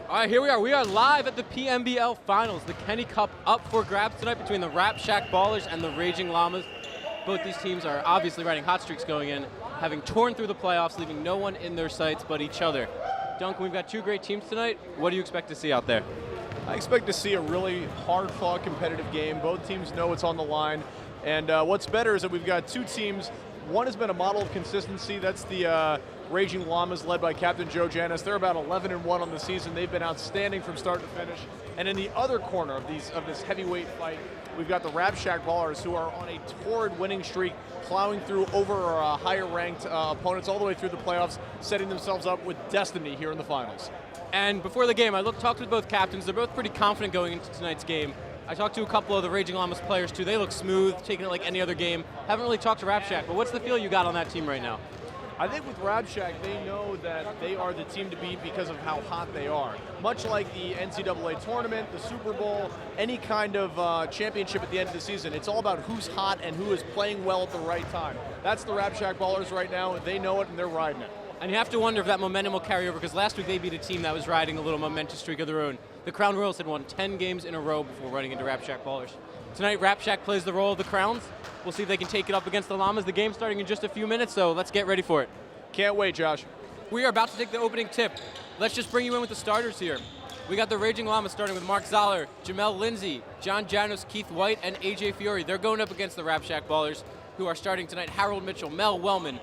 All right, here we are. We are live at the PMBL Finals. The Kenny Cup up for grabs tonight between the Rap Shack Ballers and the Raging Llamas. Both these teams are obviously riding hot streaks going in, having torn through the playoffs, leaving no one in their sights but each other. Duncan, we've got two great teams tonight. What do you expect to see out there? I expect to see a really hard-fought competitive game. Both teams know it's on the line. And what's better is that we've got two teams. One has been a model of consistency. That's the Raging Llamas, led by Captain Joe Janis. They're about 11-1 on the season. They've been outstanding from start to finish. And in the other corner of this heavyweight fight, we've got the Rap Shack Ballers, who are on a torrid winning streak, plowing through over higher-ranked opponents all the way through the playoffs, setting themselves up with destiny here in the finals. And before the game, I talked with both captains. They're both pretty confident going into tonight's game. I talked to a couple of the Raging Llamas players too. They look smooth, taking it like any other game. Haven't really talked to Rap Shack, but what's the feel you got on that team right now? I think with Rap Shack, they know that they are the team to beat because of how hot they are. Much like the NCAA tournament, the Super Bowl, any kind of championship at the end of the season, it's all about who's hot and who is playing well at the right time. That's the Rap Shack Ballers right now. They know it and they're riding it. And you have to wonder if that momentum will carry over, because last week they beat a team that was riding a little momentous streak of their own. The Crown Royals had won 10 games in a row before running into Rap Shack Ballers. Tonight, Rap Shack plays the role of the Crowns. We'll see if they can take it up against the Llamas. The game's starting in just a few minutes, so let's get ready for it. Can't wait, Josh. We are about to take the opening tip. Let's just bring you in with the starters here. We got the Raging Llamas starting with Mark Zoller, Jamel Lindsay, John Janos, Keith White, and AJ Fiore. They're going up against the Rap Shack Ballers, who are starting tonight. Harold Mitchell, Mel Wellman,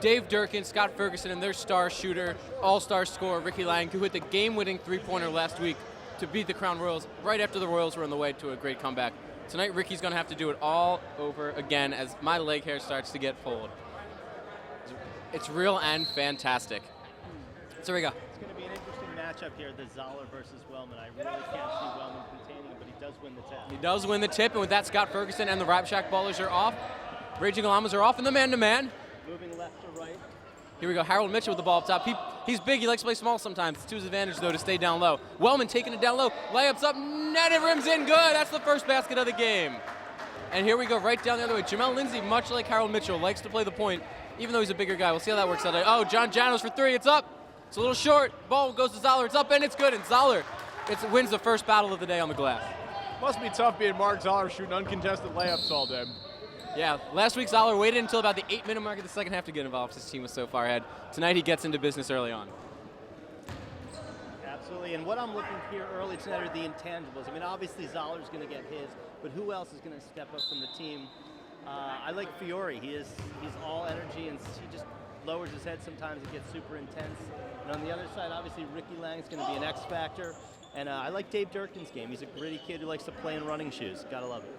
Dave Durkin, Scott Ferguson, and their star shooter, all-star scorer, Ricky Lang, who hit the game-winning three-pointer last week to beat the Crown Royals right after the Royals were on the way to a great comeback. Tonight, Ricky's going to have to do it all over again as my leg hair starts to get pulled. It's real and fantastic. So here we go. It's going to be an interesting matchup here, the Zoller versus Wellman. I really can't see Wellman containing him, but he does win the tip. He does win the tip, and with that, Scott Ferguson and the Rap Shack Ballers are off. Raging Llamas are off in the man-to-man. Moving left to right. Here we go, Harold Mitchell with the ball up top. He's big, he likes to play small sometimes. It's to his advantage, though, to stay down low. Wellman taking it down low, layups up, net it rims in, good. That's the first basket of the game. And here we go, right down the other way. Jamel Lindsay, much like Harold Mitchell, likes to play the point, even though he's a bigger guy. We'll see how that works out. Oh, John Janos for three, it's up. It's a little short. Ball goes to Zoller, it's up, and it's good. And Zoller wins the first battle of the day on the glass. Must be tough being Mark Zoller shooting uncontested layups all day. Yeah, last week Zoller waited until about the 8-minute mark of the second half to get involved. His team was so far ahead. Tonight he gets into business early on. Absolutely, and what I'm looking here early tonight are the intangibles. I mean, obviously Zoller's going to get his, but who else is going to step up from the team? I like Fiore. He's all energy, and he just lowers his head sometimes. It gets super intense. And on the other side, obviously Ricky Lang's going to be an X factor. And I like Dave Durkin's game. He's a gritty kid who likes to play in running shoes. Gotta love it.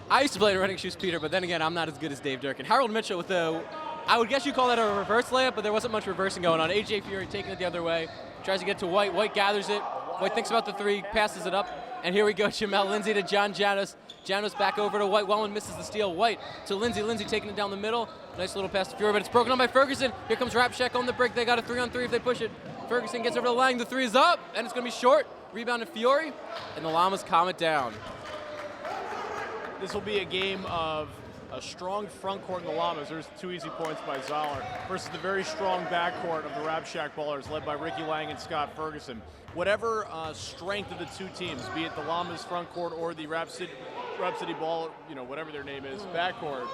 I used to play in running shoes, Peter, but then again, I'm not as good as Dave Durkin. Harold Mitchell with I would guess you call that a reverse layup, but there wasn't much reversing going on. AJ Fiore taking it the other way, tries to get to White. White gathers it. White thinks about the three, passes it up. And here we go, Jamel Lindsay to John Janos. Janos back over to White. Wellman misses the steal. White to Lindsay. Lindsay taking it down the middle. Nice little pass to Fiore, but it's broken up by Ferguson. Here comes Rap Shack on the break. They got a 3-on-3 if they push it. Ferguson gets over to Lang. The three is up, and it's going to be short. Rebound to Fiore, and the Llamas calm it down. This will be a game of a strong front court in the Llamas. There's 2 easy points by Zoller versus the very strong backcourt of the Rap Shack Ballers, led by Ricky Lang and Scott Ferguson. Whatever strength of the two teams, be it the Llamas front court or the Rap City Ball, whatever their name is, backcourt,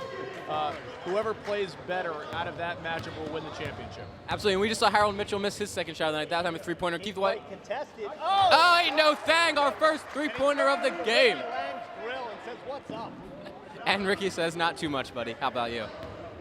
whoever plays better out of that matchup will win the championship. Absolutely, and we just saw Harold Mitchell miss his second shot of the night. That time a three-pointer. Keith White contested. Oh, ain't no thing. Our first three-pointer of the game. Lang's grill and says, "What's up?" And Ricky says, "Not too much, buddy. How about you?"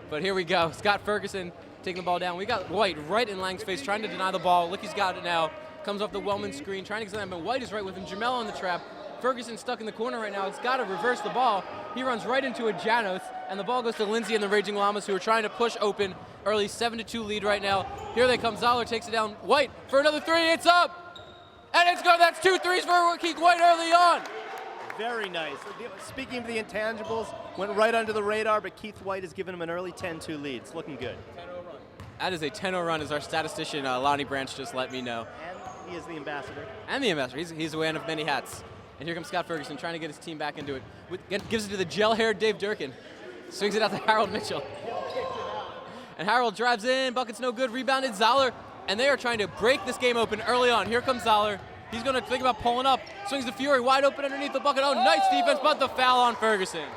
But here we go. Scott Ferguson taking the ball down. We got White right in Lang's face, trying to deny the ball. Licky's got it now. Comes off the Wellman screen, trying to get them, but White is right with him. Jamel on the trap. Ferguson stuck in the corner right now. It's got to reverse the ball. He runs right into a Janos, and the ball goes to Lindsay and the Raging Llamas, who are trying to push open. Early 7-2 lead right now. Here they come. Zoller takes it down. White for another three. It's up, and it's good. That's 2 threes for Keith White early on. Very nice. Speaking of the intangibles, went right under the radar, but Keith White has given him an early 10-2 lead. It's looking good. That is a 10-0 run, as our statistician Lonnie Branch just let me know. And he is the ambassador. And the ambassador. He's a man of many hats. And here comes Scott Ferguson trying to get his team back into it. Gives it to the gel-haired Dave Durkin. Swings it out to Harold Mitchell. And Harold drives in. Bucket's no good. Rebounded Zoller. and they are trying to break this game open early on. Here comes Zoller. He's going to think about pulling up. Swings to Fiore, wide open underneath the bucket. Oh, nice defense, but the foul on Ferguson.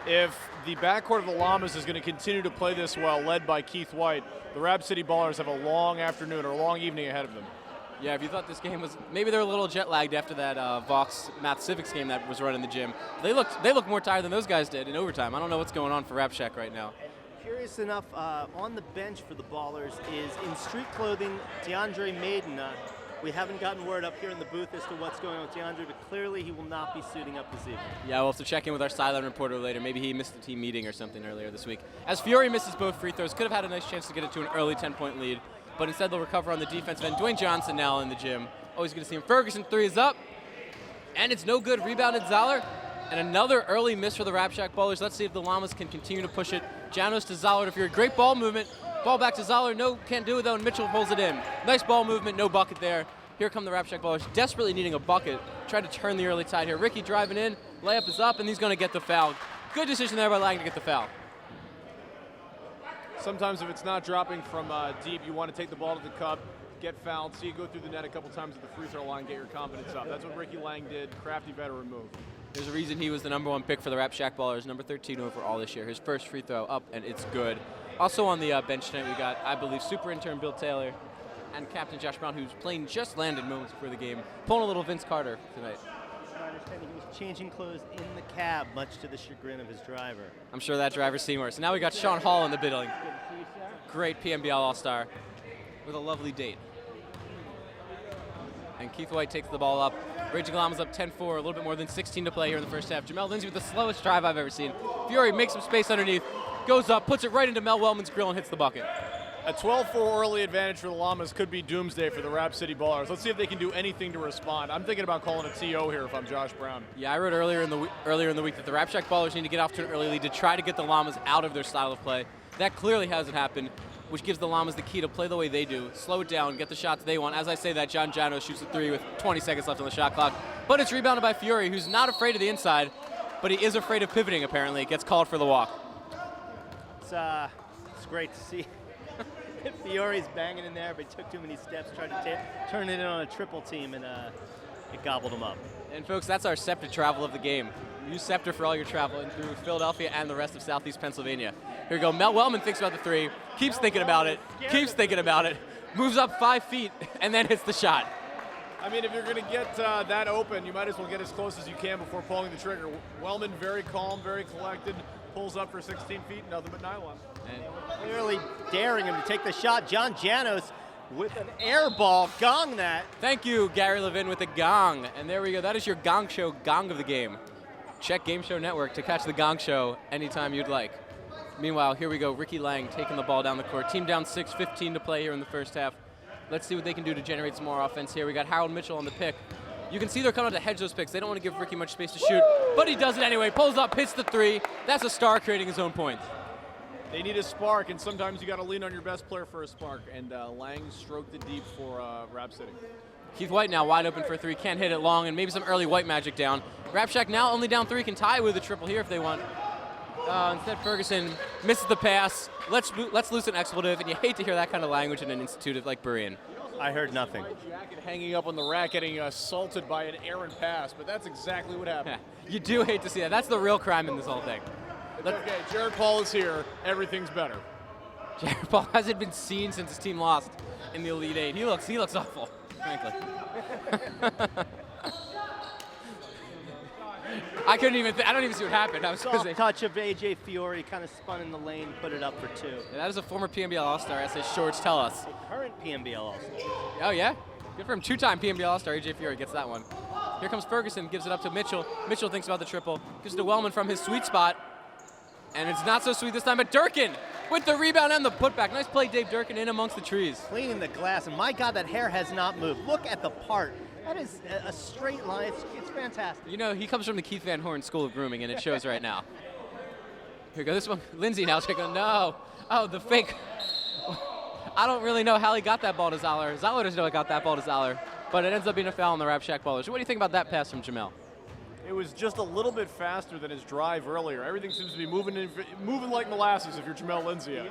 If the backcourt of the Llamas is going to continue to play this well, led by Keith White, the Rap City Ballers have a long afternoon or a long evening ahead of them. Yeah, if you thought this game was, maybe they're a little jet lagged after that Vox Math Civics game that was run in the gym. They look more tired than those guys did in overtime. I don't know what's going on for Rap Shack right now. Curious enough, on the bench for the Ballers is in street clothing DeAndre Maiden. We haven't gotten word up here in the booth as to what's going on with DeAndre, but clearly he will not be suiting up this evening. Yeah, we'll have to check in with our sideline reporter later. Maybe he missed the team meeting or something earlier this week. As Fiore misses both free throws, could have had a nice chance to get it to an early 10-point lead, but instead they'll recover on the defensive end. Dwayne Johnson now in the gym. Always good to see him. Ferguson, 3 is up, and it's no good. Rebounded Zoller, and another early miss for the Rap Shack Ballers. Let's see if the Llamas can continue to push it. Janos to Zoller to Fiore. Great ball movement. Ball back to Zoller. No, can't do it though, and Mitchell pulls it in. Nice ball movement, no bucket there. Here come the Rap Shack Ballers, desperately needing a bucket. Try to turn the early tide here. Ricky driving in, layup is up, and he's going to get the foul. Good decision there by Lang to get the foul. Sometimes if it's not dropping from deep, you want to take the ball to the cup, get fouled, see you go through the net a couple times at the free throw line, get your confidence up. That's what Ricky Lang did. Crafty veteran move. There's a reason he was the #1 pick for the Rap Shack Ballers, number 13 overall this year. His first free throw up, and it's good. Also on the bench tonight, we got, I believe, super intern Bill Taylor and Captain Josh Brown, whose plane just landed moments before the game, pulling a little Vince Carter tonight. My understanding he was changing clothes in the cab, much to the chagrin of his driver. I'm sure that driver's seen worse. So now we got Sean Hall in the building. Good to see you, sir. Great PMBL All-Star with a lovely date. And Keith White takes the ball up. Raging Llamas up 10-4, a little bit more than 16 to play here in the first half. Jamel Lindsay with the slowest drive I've ever seen. Fiore makes some space underneath, goes up, puts it right into Mel Wellman's grill and hits the bucket. A 12-4 early advantage for the Llamas could be doomsday for the Rap City Ballers. Let's see if they can do anything to respond. I'm thinking about calling a TO here if I'm Josh Brown. Yeah, I wrote earlier in the week that the Rap Shack Ballers need to get off to an early lead to try to get the Llamas out of their style of play. That clearly hasn't happened, which gives the Llamas the key to play the way they do, slow it down, get the shots they want. As I say that, John Janos shoots a 3 with 20 seconds left on the shot clock, but it's rebounded by Fiore, who's not afraid of the inside, but he is afraid of pivoting, apparently. Gets called for the walk. It's great to see. Fiore's banging in there, but he took too many steps, tried to turn it in on a triple team, and it gobbled him up. And folks, that's our Scepter travel of the game. Use Scepter for all your travel in through Philadelphia and the rest of Southeast Pennsylvania. Here we go. Mel Wellman thinks about the 3, keeps thinking about it, moves up 5 feet, and then hits the shot. I mean, if you're going to get that open, you might as well get as close as you can before pulling the trigger. Wellman, very calm, very collected, pulls up for 16 feet, nothing but nylon. Clearly daring him to take the shot. John Janos with an air ball, gong that. Thank you, Gary Levin with the gong. And there we go. That is your Gong Show gong of the game. Check Game Show Network to catch the Gong Show anytime you'd like. Meanwhile, here we go. Ricky Lang taking the ball down the court. Team down 6, 15 to play here in the first half. Let's see what they can do to generate some more offense here. We got Harold Mitchell on the pick. You can see they're coming out to hedge those picks. They don't want to give Ricky much space to shoot, but he does it anyway. Pulls up, hits the 3. That's a star creating his own points. They need a spark, and sometimes you got to lean on your best player for a spark. And Lang stroked it deep for Rap City. Keith White now wide open for a 3, can't hit it long, and maybe some early White magic down. Rap Shack now only down 3, can tie with a triple here if they want. Instead, Ferguson misses the pass. Let's loose an expletive, and you hate to hear that kind of language in an institute like Berean. I heard nothing. Jacket hanging up on the rack, getting assaulted by an errant pass, but that's exactly what happened. Yeah, you do hate to see that. That's the real crime in this whole thing. Okay, Jared Paul is here. Everything's better. Jared Paul hasn't been seen since his team lost in the Elite 8. He looks awful, frankly. I don't even see what happened. I was Soft touch of AJ Fiore, kind of spun in the lane, put it up for 2. Yeah, that is a former PMBL All-Star, as his shorts tell us. A current PMBL All-Star. Oh, yeah? Good for him. 2-time PMBL All-Star. AJ Fiore gets that one. Here comes Ferguson, gives it up to Mitchell. Mitchell thinks about the triple. Gives it to Wellman from his sweet spot. And it's not so sweet this time, but Durkin with the rebound and the putback. Nice play, Dave Durkin, in amongst the trees. Cleaning the glass, and my God, that hair has not moved. Look at the part. That is a straight line. It's fantastic. You know, he comes from the Keith Van Horn School of Grooming, and it shows right now. Here we go. This one, Lindsay now checking. No. Oh, the fake. I don't really know how he got that ball to Zoller. Zoller doesn't know he got that ball to Zoller, but it ends up being a foul on the Rap Shack Ballers. What do you think about that pass from Jamel? It was just a little bit faster than his drive earlier. Everything seems to be moving like molasses if you're Jamel Lindsay.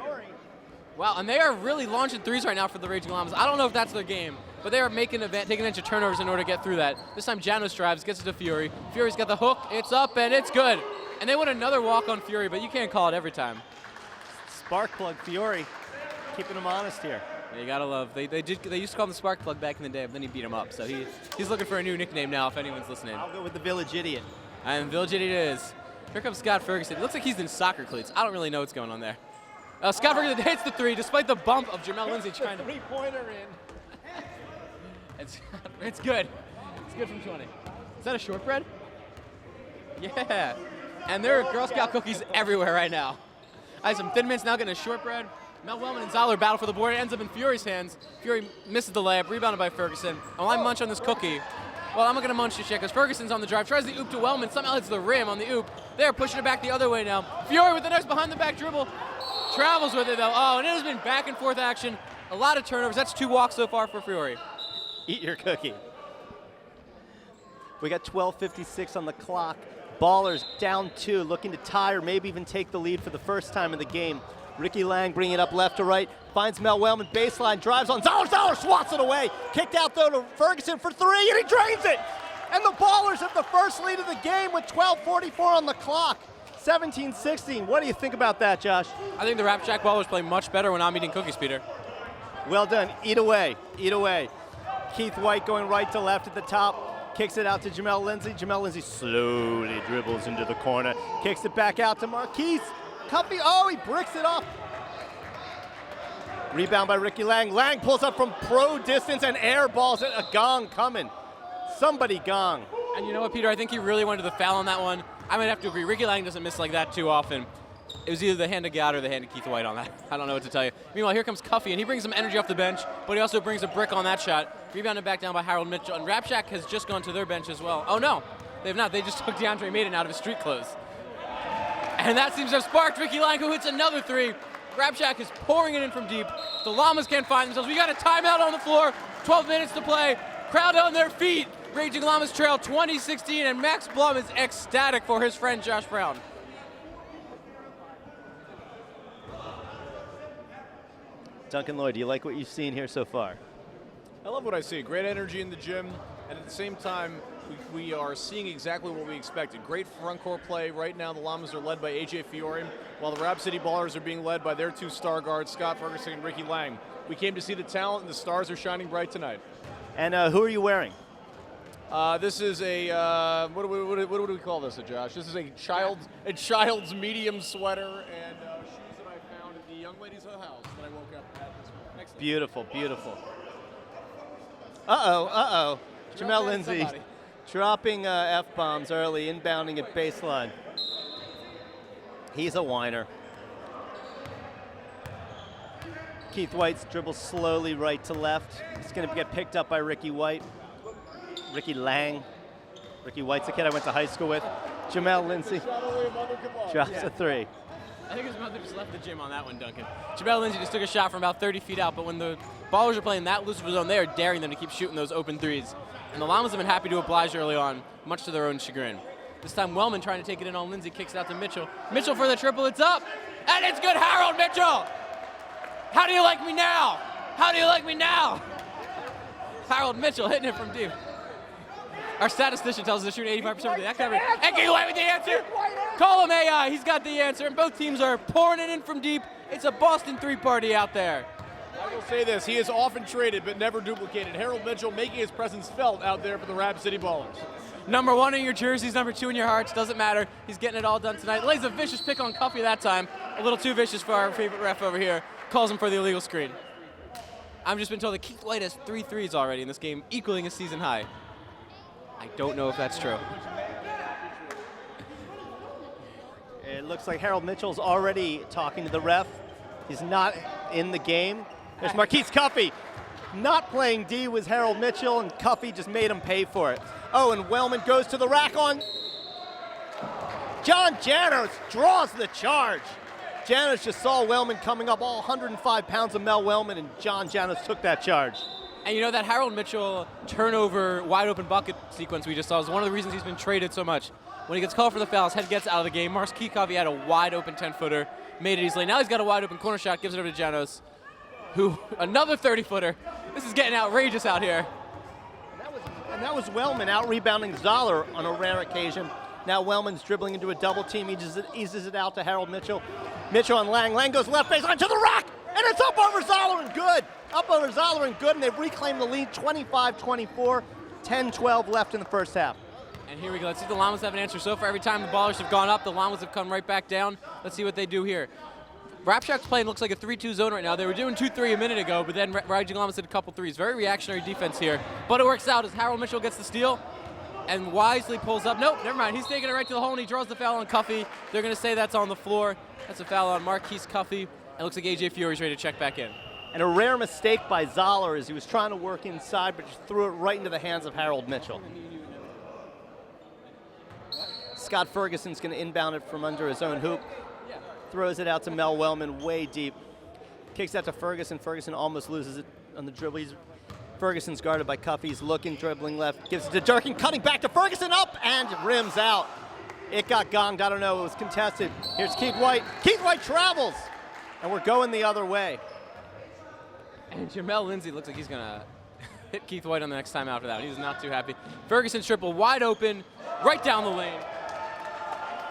Wow, and they are really launching threes right now for the Raging Llamas. I don't know if that's their game, but they are taking advantage of turnovers in order to get through that. This time Janos drives, gets it to Fury. Fury's got the hook, it's up, and it's good. And they want another walk on Fury, but you can't call it every time. Spark plug Fiore, keeping him honest here. Yeah, you gotta love. They used to call him the Spark Plug back in the day, but then he beat him up. So he's looking for a new nickname now if anyone's listening. I'll go with the Village Idiot. And Village Idiot it is. Here comes Scott Ferguson. It looks like he's in soccer cleats. I don't really know what's going on there. Scott Ferguson hits the three despite the bump of Jamel Lindsay trying to. Three-pointer in. It's good. It's good from 20. Is that a shortbread? Yeah. And there are Girl Scout cookies everywhere right now. I have some Thin Mints now getting a shortbread. Mel Wellman and Zoller battle for the board. It ends up in Fury's hands. Fury misses the layup, rebounded by Ferguson. While I munch on this cookie, well, I'm not going to munch this yet because Ferguson's on the drive. Tries the oop to Wellman. Somehow hits the rim on the oop. They're pushing it back the other way now. Fury with the nice behind-the-back dribble. Travels with it, though. Oh, and it has been back-and-forth action. A lot of turnovers. That's 2 walks so far for Fury. Eat your cookie. We got 12:56 on the clock. Ballers down 2, looking to tie or maybe even take the lead for the first time in the game. Ricky Lang bringing it up left to right. Finds Mel Wellman, baseline, drives on Zoller. Zoller swats it away. Kicked out, though, to Ferguson for 3, and he drains it. And the Ballers have the first lead of the game with 12:44 on the clock. 17-16. What do you think about that, Josh? I think the Rap Shack Ballers play much better when I'm eating cookies, Peter. Well done. Eat away. Eat away. Keith White going right to left at the top. Kicks it out to Jamel Lindsay. Jamel Lindsay slowly dribbles into the corner. Kicks it back out to Marquise. Cuffy, oh, he bricks it off. Rebound by Ricky Lang. Lang pulls up from pro distance and air balls it. A gong coming. Somebody gong. And you know what, Peter? I think he really wanted the foul on that one. I might have to agree. Ricky Lang doesn't miss like that too often. It was either the hand of God or the hand of Keith White on that. I don't know what to tell you. Meanwhile, here comes Cuffy, and he brings some energy off the bench, but he also brings a brick on that shot. Rebounded back down by Harold Mitchell, and Rap Shack has just gone to their bench as well. Oh, no. They have not. They just took DeAndre Maiden out of his street clothes. And that seems to have sparked Ricky Lang, who hits another 3. Rap Shack is pouring it in from deep. The Llamas can't find themselves. We got a timeout on the floor. 12 minutes to play. Crowd on their feet. Raging Llamas trail 20-16, and Max Blum is ecstatic for his friend Josh Brown. Duncan Lloyd, do you like what you've seen here so far? I love what I see. Great energy in the gym, and at the same time, we are seeing exactly what we expected. Great front court play. Right now, the Llamas are led by AJ Fiore, while the Rap City Ballers are being led by their 2 star guards, Scott Ferguson and Ricky Lang. We came to see the talent, and the stars are shining bright tonight. And who are you wearing? This is a what do we call this, Josh? This is a child's medium sweater and shoes that I found at the young ladies' house that I woke up at this morning. Next Beautiful, beautiful. Uh-oh. Jamel Lindsay dropping F-bombs early, inbounding at baseline. He's a whiner. Keith White's dribbles slowly right to left. He's going to get picked up by Ricky White. Ricky Lang. Ricky White's a kid I went to high school with. Jamel Lindsay drops a 3. I think his mother just left the gym on that one, Duncan. Jamel Lindsay just took a shot from about 30 feet out, but when the Ballers are playing that loose of a zone, they are daring them to keep shooting those open threes. And the Llamas have been happy to oblige early on, much to their own chagrin. This time Wellman trying to take it in on Lindsay, kicks it out to Mitchell. Mitchell for the triple, it's up! And it's good, Harold Mitchell! How do you like me now? How do you like me now? Harold Mitchell hitting it from deep. Our statistician tells us to shoot 85% of the coverage. And Keith White with the answer. Call him AI. He's got the answer. And both teams are pouring it in from deep. It's a Boston 3 party out there. I will say this. He is often traded but never duplicated. Harold Mitchell making his presence felt out there for the Rap City Ballers. Number 1 in your jerseys, number 2 in your hearts. Doesn't matter. He's getting it all done tonight. Lays a vicious pick on Cuffy that time. A little too vicious for our favorite ref over here. Calls him for the illegal screen. I've just been told that Keith White has 3 threes already in this game, equaling a season high. I don't know if that's true. It looks like Harold Mitchell's already talking to the ref. He's not in the game. There's Marquise Cuffy. Not playing D with Harold Mitchell, and Cuffy just made him pay for it. Oh, and Wellman goes to the rack on. John Janos draws the charge. Janos just saw Wellman coming up, all 105 pounds of Mel Wellman, and John Janos took that charge. And you know, that Harold Mitchell turnover wide open bucket sequence we just saw is one of the reasons he's been traded so much. When he gets called for the foul, his head gets out of the game. Mark Kikoff had a wide open 10-footer, made it easily. Now he's got a wide open corner shot, gives it over to Janos, who, another 30-footer. This is getting outrageous out here. And that was Wellman out rebounding Zoller on a rare occasion. Now Wellman's dribbling into a double team. He just eases it out to Harold Mitchell. Mitchell on Lang. Lang goes left baseline to the rack, and it's up over Zoller and good. Up over Zoller and good, and they've reclaimed the lead 25-24, 10-12 left in the first half. And here we go. Let's see if the Llamas have an answer. So far, every time the Ballers have gone up, the Llamas have come right back down. Let's see what they do here. Rapshack's playing looks like a 3-2 zone right now. They were doing 2-3 a minute ago, but then Raging Llamas did a couple threes. Very reactionary defense here. But it works out as Harold Mitchell gets the steal and wisely pulls up. Nope, never mind. He's taking it right to the hole, and he draws the foul on Cuffy. They're going to say that's on the floor. That's a foul on Marquise Cuffy. It looks like A.J. Fiore's ready to check back in. And a rare mistake by Zoller as he was trying to work inside, but just threw it right into the hands of Harold Mitchell. Scott Ferguson's going to inbound it from under his own hoop. Throws it out to Mel Wellman way deep. Kicks out to Ferguson. Ferguson almost loses it on the dribble. Ferguson's guarded by Cuffy. He's looking, dribbling left. Gives it to Durkin, cutting back to Ferguson, up and rims out. It got gonged. I don't know. It was contested. Here's Keith White. Keith White travels. And we're going the other way. And Jamel Lindsay looks like he's going to hit Keith White on the next time after that. He was not too happy. Ferguson's triple wide open, right down the lane.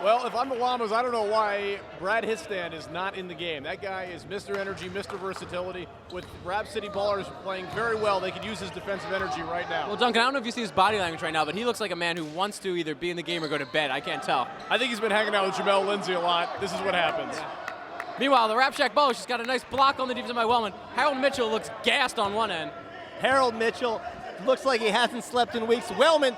Well, if I'm the Llamas, I don't know why Brad Histand is not in the game. That guy is Mr. Energy, Mr. Versatility. With Rap City Ballers playing very well, they could use his defensive energy right now. Well, Duncan, I don't know if you see his body language right now, but he looks like a man who wants to either be in the game or go to bed. I can't tell. I think he's been hanging out with Jamel Lindsay a lot. This is what happens. Yeah. Meanwhile, the Rap Shack Ballers just got a nice block on the defense by Wellman. Harold Mitchell looks gassed on one end. Harold Mitchell looks like he hasn't slept in weeks. Wellman,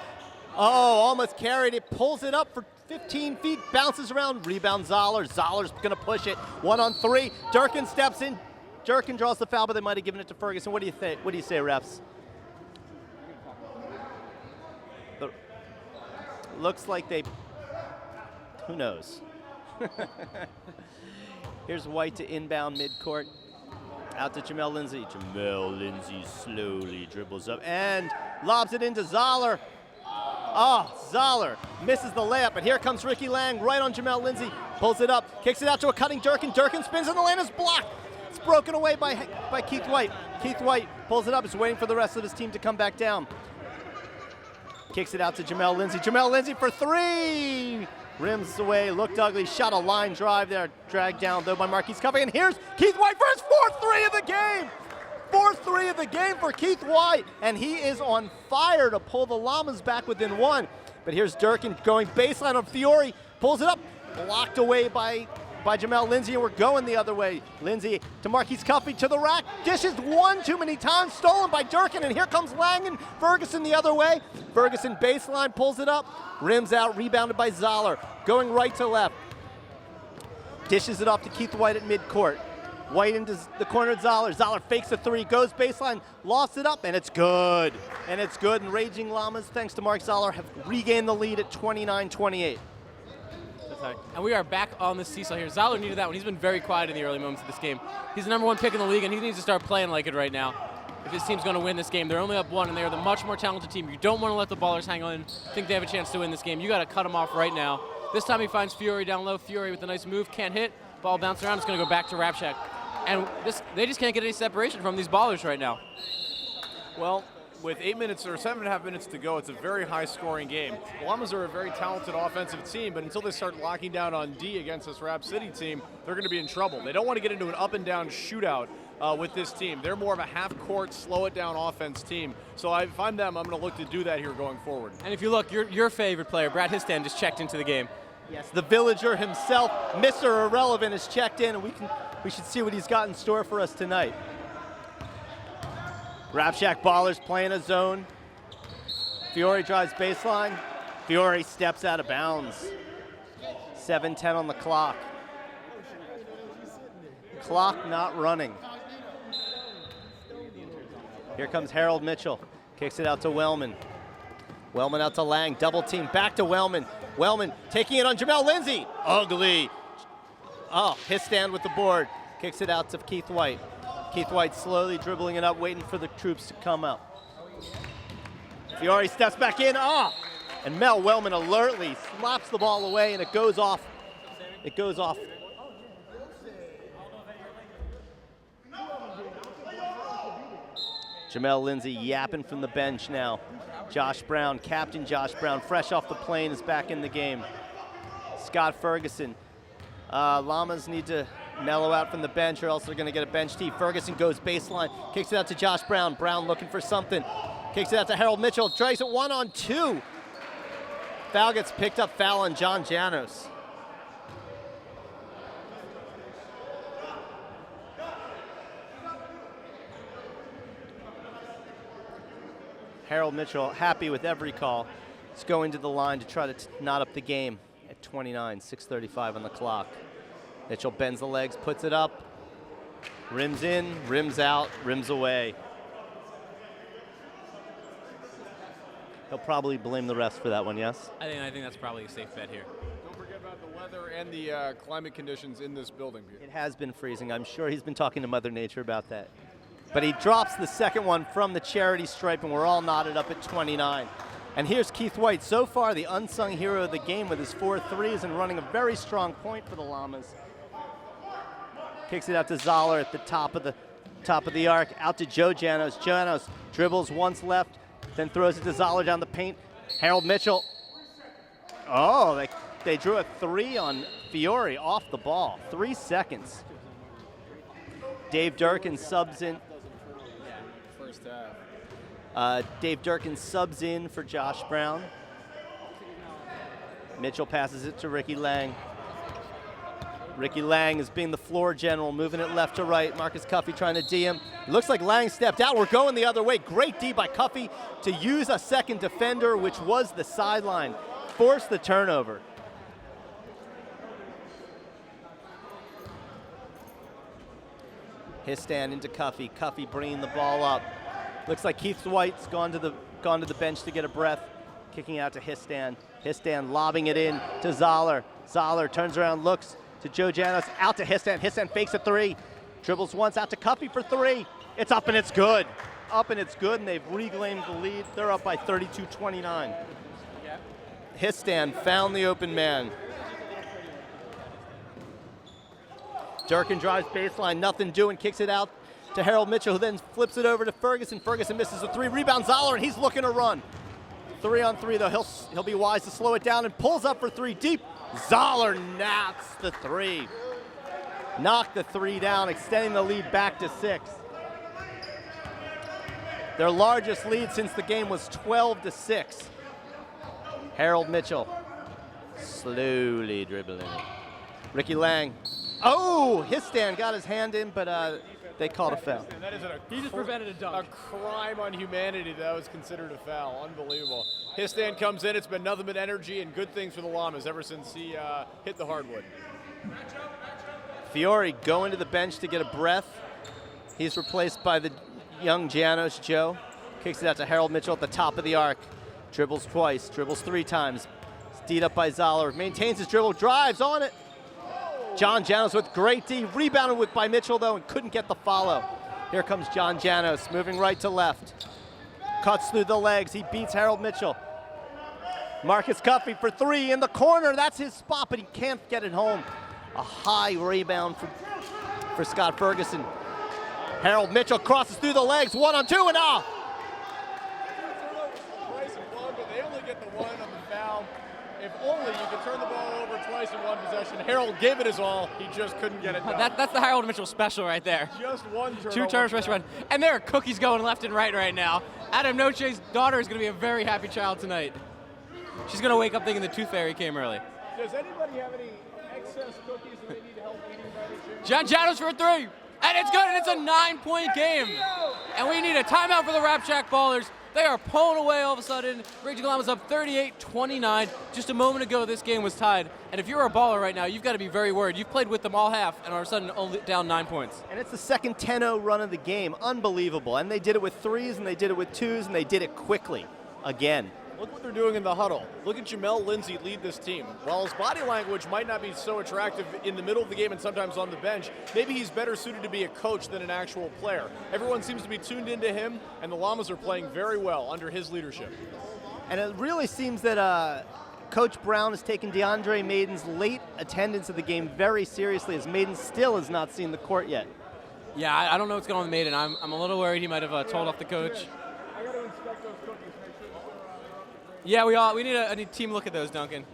almost carried it, pulls it up for 15 feet, bounces around, rebound Zoller. Zoller's going to push it. 1-on-3. Durkin steps in. Durkin draws the foul, but they might have given it to Ferguson. What do you think? What do you say, refs? Looks like they. Who knows? Here's White to inbound midcourt. Out to Jamel Lindsay. Jamel Lindsay slowly dribbles up and lobs it into Zoller. Zoller misses the layup, but here comes Ricky Lang right on Jamel Lindsay. Pulls it up, kicks it out to a cutting Durkin. Durkin spins in the lane, is blocked. It's broken away by Keith White. Keith White pulls it up, is waiting for the rest of his team to come back down. Kicks it out to Jamel Lindsay. Jamel Lindsay for three! Rims away, looked ugly, shot a line drive there, dragged down though by Marquise Cuffy. And here's Keith White for his fourth three of the game! Fourth three of the game for Keith White, and he is on fire to pull the Llamas back within one. But here's Durkin going baseline on Fiore, pulls it up, blocked away by Jamel Lindsay, and we're going the other way. Lindsay to Marquise Cuffy to the rack, dishes one too many times, stolen by Durkin, and here comes Lang and Ferguson the other way. Ferguson baseline, pulls it up, rims out, rebounded by Zoller, going right to left. Dishes it off to Keith White at midcourt. White into the corner of Zoller. Zoller fakes a three, goes baseline, lost it up, and it's good. And it's good, and Raging Llamas, thanks to Mark Zoller, have regained the lead at 29-28. And we are back on the seesaw here. Zoller needed that one. He's been very quiet in the early moments of this game. He's the #1 pick in the league, and he needs to start playing like it right now if his team's going to win this game. They're only up one, and they are the much more talented team. You don't want to let the Ballers hang on, think they have a chance to win this game. You got to cut them off right now. This time he finds Fiore down low. Fiore with a nice move, can't hit. Ball bouncing around. It's going to go back to Rap Shack. And they just can't get any separation from these Ballers right now. Well, with 8 minutes or 7.5 minutes to go, it's a very high-scoring game. The Llamas are a very talented offensive team, but until they start locking down on D against this Rap City team, they're going to be in trouble. They don't want to get into an up-and-down shootout with this team. They're more of a half-court, slow-it-down offense team. So if I'm them, I'm going to look to do that here going forward. And if you look, your favorite player, Brad Histand, just checked into the game. Yes, the Villager himself, Mr. Irrelevant, has checked in, and we should see what he's got in store for us tonight. Rap Shack Ballers playing a zone. Fiore drives baseline. Fiore steps out of bounds. 7:10 on the clock. Clock not running. Here comes Harold Mitchell. Kicks it out to Wellman. Wellman out to Lang. Double team. Back to Wellman. Wellman taking it on Jamel Lindsay. Ugly. Histand with the board. Kicks it out to Keith White. Keith White slowly dribbling it up, waiting for the troops to come up. Fiore steps back in. And Mel Wellman alertly slaps the ball away, and it goes off. It goes off. Jamel Lindsay yapping from the bench now. Josh Brown, Captain Josh Brown, fresh off the plane, is back in the game. Scott Ferguson. Llamas need to mellow out from the bench or else they're going to get a bench tee. Ferguson goes baseline, kicks it out to Josh Brown. Brown looking for something. Kicks it out to Harold Mitchell, tries it 1-on-2. Foul gets picked up, foul on John Janos. Harold Mitchell happy with every call. He's going to the line to try to knot up the game at 29, 6:35 on the clock. Mitchell bends the legs, puts it up, rims in, rims out, rims away. He'll probably blame the refs for that one, yes? I think that's probably a safe bet here. Don't forget about the weather and the climate conditions in this building. It has been freezing. I'm sure he's been talking to Mother Nature about that. But he drops the second one from the charity stripe, and we're all knotted up at 29. And here's Keith White, so far the unsung hero of the game with his 4 threes and running a very strong point for the Llamas. Kicks it out to Zoller at the top of the arc, out to Joe Janos. Janos dribbles once left, then throws it to Zoller down the paint. Harold Mitchell. Oh, they drew a 3 on Fiore off the ball. 3 seconds. Dave Durkin subs in. Dave Durkin subs in for Josh Brown. Mitchell passes it to Ricky Lang. Ricky Lang is being the floor general, moving it left to right. Marcus Cuffey trying to D him. Looks like Lang stepped out. We're going the other way. Great D by Cuffey to use a second defender, which was the sideline. Force the turnover. His stand into Cuffey. Cuffey bringing the ball up. Looks like Keith White's gone to the bench to get a breath. Kicking out to Histan. Histan lobbing it in to Zoller. Zoller turns around, looks to Joe Janos, out to Histan. Histan fakes a 3. Dribbles once out to Cuffey for 3. It's up and it's good. Up and it's good, and they've reclaimed the lead. They're up by 32-29. Histan found the open man. Durkin drives baseline, nothing doing, kicks it out to Harold Mitchell, who then flips it over to Ferguson. Ferguson misses a 3, rebound Zoller, and he's looking to run. 3-on-3 though, he'll be wise to slow it down and pulls up for 3 deep. Zoller knocks the 3. Knocked the 3 down, extending the lead back to 6. Their largest lead since the game was 12-6. Harold Mitchell slowly dribbling it. Ricky Lang. Oh, Histan got his hand in, but they called a foul. That is He just prevented a dunk. A crime on humanity that was considered a foul. Unbelievable. Histan comes in. It's been nothing but energy and good things for the Llamas ever since he hit the hardwood. Fiore going to the bench to get a breath. He's replaced by the young Janos, Joe. Kicks it out to Harold Mitchell at the top of the arc. Dribbles twice, dribbles 3 times. Steed up by Zoller. Maintains his dribble, drives on it. John Janos with great D. Rebounded by Mitchell, though, and couldn't get the follow. Here comes John Janos, moving right to left. Cuts through the legs. He beats Harold Mitchell. Marcus Cuffey for 3 in the corner. That's his spot, but he can't get it home. A high rebound for Scott Ferguson. Harold Mitchell crosses through the legs. 1-on-2 and off. Twice and one, but they only get the 1 on the foul. If only you could turn the ball over twice in one possession. Harold gave it his all. He just couldn't get it done. That's the Harold Mitchell special right there. Just 1 turnover. 2 turnovers, first one. And there are cookies going left and right now. Adam Noche's daughter is going to be a very happy child tonight. She's going to wake up thinking the tooth fairy came early. Does anybody have any excess cookies that they need help eating by the John Janos for a 3. And it's good, and it's a 9-point game. And we need a timeout for the Rap Shack Ballers. They are pulling away all of a sudden. Raging Llamas up 38-29. Just a moment ago, this game was tied. And if you're a baller right now, you've got to be very worried. You've played with them all half, and all of a sudden only down 9 points. And it's the second 10-0 run of the game. Unbelievable. And they did it with 3s, and they did it with 2s, and they did it quickly. Again. Look what they're doing in the huddle. Look at Jamel Lindsay lead this team. While his body language might not be so attractive in the middle of the game and sometimes on the bench, maybe he's better suited to be a coach than an actual player. Everyone seems to be tuned into him, and the Llamas are playing very well under his leadership. And it really seems that Coach Brown has taken DeAndre Maiden's late attendance of the game very seriously, as Maiden still has not seen the court yet. Yeah, I don't know what's going on with Maiden. I'm a little worried he might have told off the coach. Yeah, we need a team look at those, Duncan.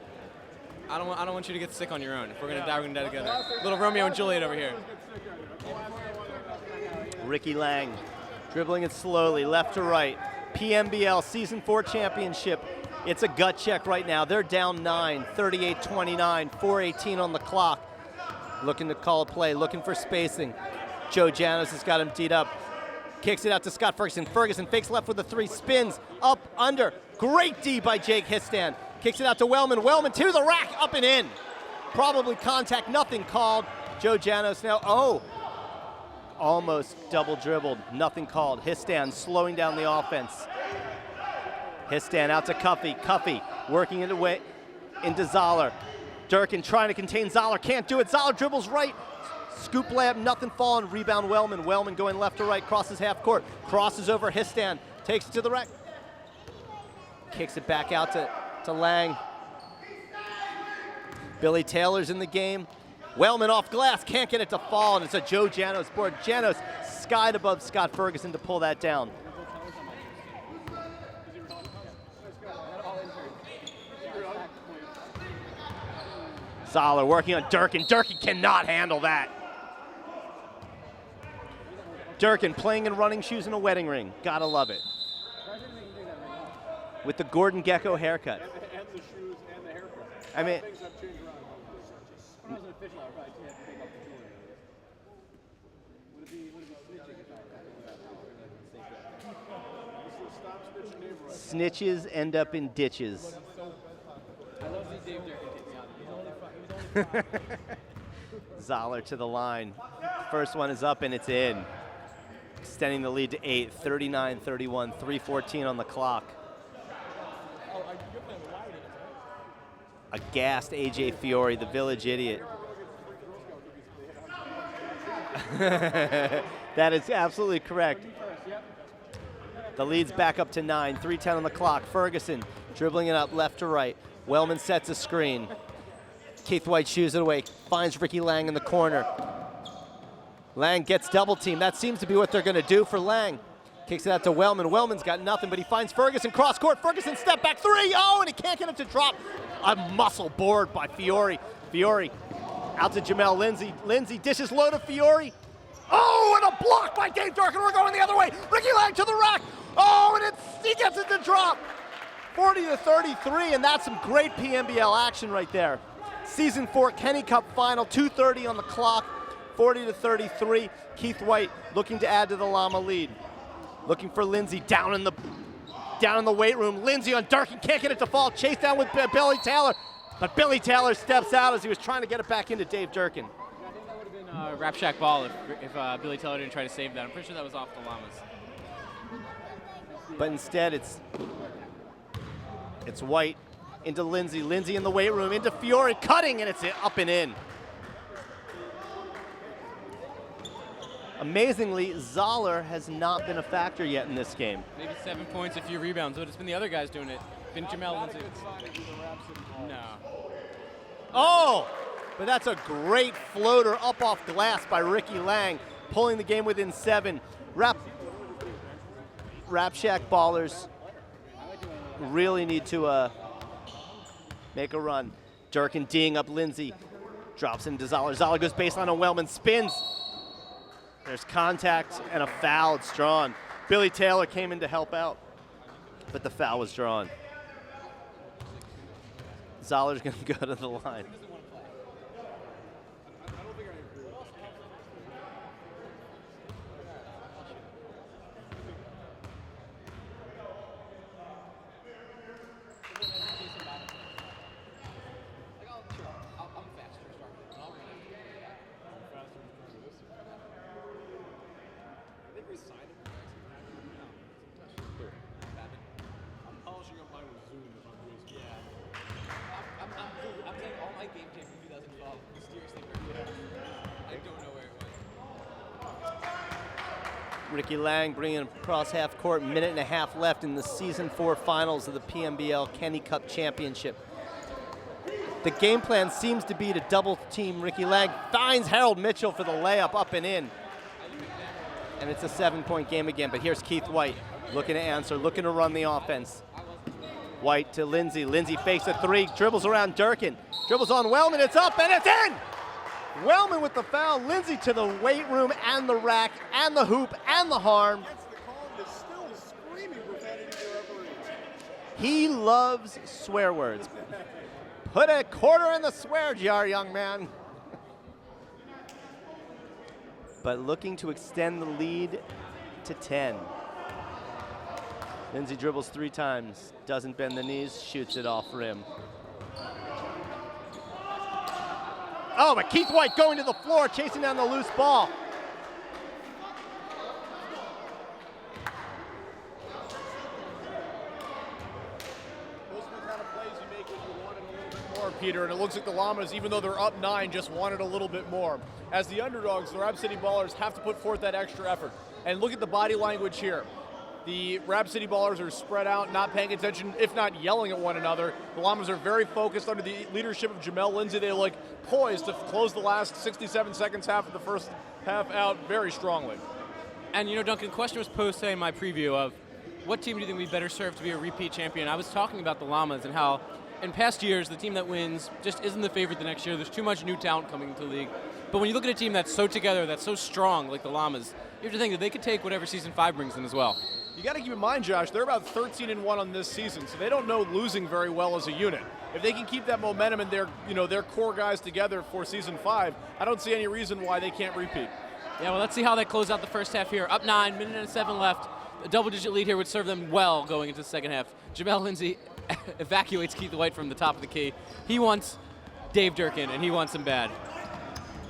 I don't want you to get sick on your own. If we're gonna die, we're gonna die together. Little Romeo and Juliet over here. Ricky Lang dribbling it slowly, left to right. PMBL Season 4 Championship. It's a gut check right now. They're down 9, 38-29, 4:18 on the clock. Looking to call a play, looking for spacing. Joe Janos has got him teed up. Kicks it out to Scott Ferguson. Ferguson fakes left with a 3, spins, up, under. Great D by Jake Histan. Kicks it out to Wellman. Wellman to the rack, up and in. Probably contact, nothing called. Joe Janos now, almost double dribbled, nothing called. Histan slowing down the offense. Histan out to Cuffy. Cuffy working into Zoller. Durkin trying to contain Zoller, can't do it. Zoller dribbles right. Scoop layup, nothing falling. Rebound Wellman. Wellman going left to right, crosses half court. Crosses over Histan, takes it to the rack. Kicks it back out to Lang. Billy Taylor's in the game. Wellman off glass, can't get it to fall, and it's a Joe Janos board. Janos skied above Scott Ferguson to pull that down. Zoller working on Durkin. Durkin cannot handle that. Durkin playing in running shoes and a wedding ring. Gotta love it. With the Gordon Gecko haircut. And the shoes and the haircut. I mean, Things have changed around. When I was an official, I probably had to take off the jewelry. Would it be snitching? snitches end up in ditches. I love to see Dave Durkin take me out. Zoller to the line. First one is up and it's in. Extending the lead to 8, 39-31, 3:14 on the clock. Aghast AJ Fiore, the village idiot. That is absolutely correct. The lead's back up to 9, 3:10 on the clock. Ferguson dribbling it up left to right. Wellman sets a screen. Keith White shoos it away, finds Ricky Lang in the corner. Lang gets double teamed. That seems to be what they're gonna do for Lang. Kicks it out to Wellman. Wellman's got nothing, but he finds Ferguson cross court. Ferguson step back 3, and he can't get it to drop. A muscle board by Fiore. Fiore out to Jamel Lindsay. Lindsay dishes low to Fiore. And a block by Dave Durkin. We're going the other way. Ricky Lang to the rack. And he gets it to drop. 40-33, and that's some great PMBL action right there. Season 4 Kenny Cup final, 2:30 on the clock, 40-33. Keith White looking to add to the Llama lead. Looking for Lindsay down in the weight room. Lindsay on Durkin, can't get it to fall. Chase down with Billy Taylor, but Billy Taylor steps out as he was trying to get it back into Dave Durkin. I think that would have been Rap Shack ball if Billy Taylor didn't try to save that. I'm pretty sure that was off the Llamas. But instead it's White into Lindsay. Lindsay in the weight room, into Fiore, cutting, and it's up and in. Amazingly, Zoller has not been a factor yet in this game. Maybe 7 points, a few rebounds, but it's been the other guys doing it. Been Jamel Lindsay. No. But that's a great floater up off glass by Ricky Lang, pulling the game within 7. Rap Shack ballers really need to make a run. Durkin D'ing up Lindsay, drops into Zoller. Zoller goes baseline on Wellman, spins. There's contact and a foul. It's drawn. Billy Taylor came in to help out, but the foul was drawn. Zoller's going to go to the line. I'm polishing up mine with Zoom. I don't know where it was. Ricky Lang bringing it across half court, minute and a half left in the season 4 finals of the PMBL Kenny Kup Championship. The game plan seems to be to double team Ricky Lang, finds Harold Mitchell for the layup up and in. And it's a 7-point game again, but here's Keith White looking to answer, looking to run the offense. White to Lindsay. Lindsay fakes a 3, dribbles around Durkin. Dribbles on Wellman, it's up and it's in! Wellman with the foul, Lindsay to the weight room and the rack and the hoop and the harm. He loves swear words. Put a quarter in the swear jar, young man. But looking to extend the lead to 10. Lindsay dribbles 3 times, doesn't bend the knees, shoots it off rim. Oh, but Keith White going to the floor, chasing down the loose ball. Those are the kind of plays you make when you want it a little bit more, Peter, and it looks like the Llamas, even though they're up 9, just wanted a little bit more. As the underdogs, the Rap City Ballers have to put forth that extra effort. And look at the body language here. The Rap City Ballers are spread out, not paying attention, if not yelling at one another. The Llamas are very focused under the leadership of Jamel Lindsay. They look poised to close the last 67 seconds half of the first half out very strongly. And you know, Duncan, question was posed today in my preview of what team do you think would be better served to be a repeat champion? I was talking about the Llamas and how in past years the team that wins just isn't the favorite the next year. There's too much new talent coming into the league. But when you look at a team that's so together, that's so strong like the Llamas, you have to think that they could take whatever season 5 brings them as well. You got to keep in mind, Josh, they're about 13-1 on this season, so they don't know losing very well as a unit. If they can keep that momentum and their core guys together for season 5, I don't see any reason why they can't repeat. Yeah, well, let's see how they close out the first half here. Up 9, minute and 7 left. A double-digit lead here would serve them well going into the second half. Jamel Lindsay evacuates Keith White from the top of the key. He wants Dave Durkin, and he wants him bad.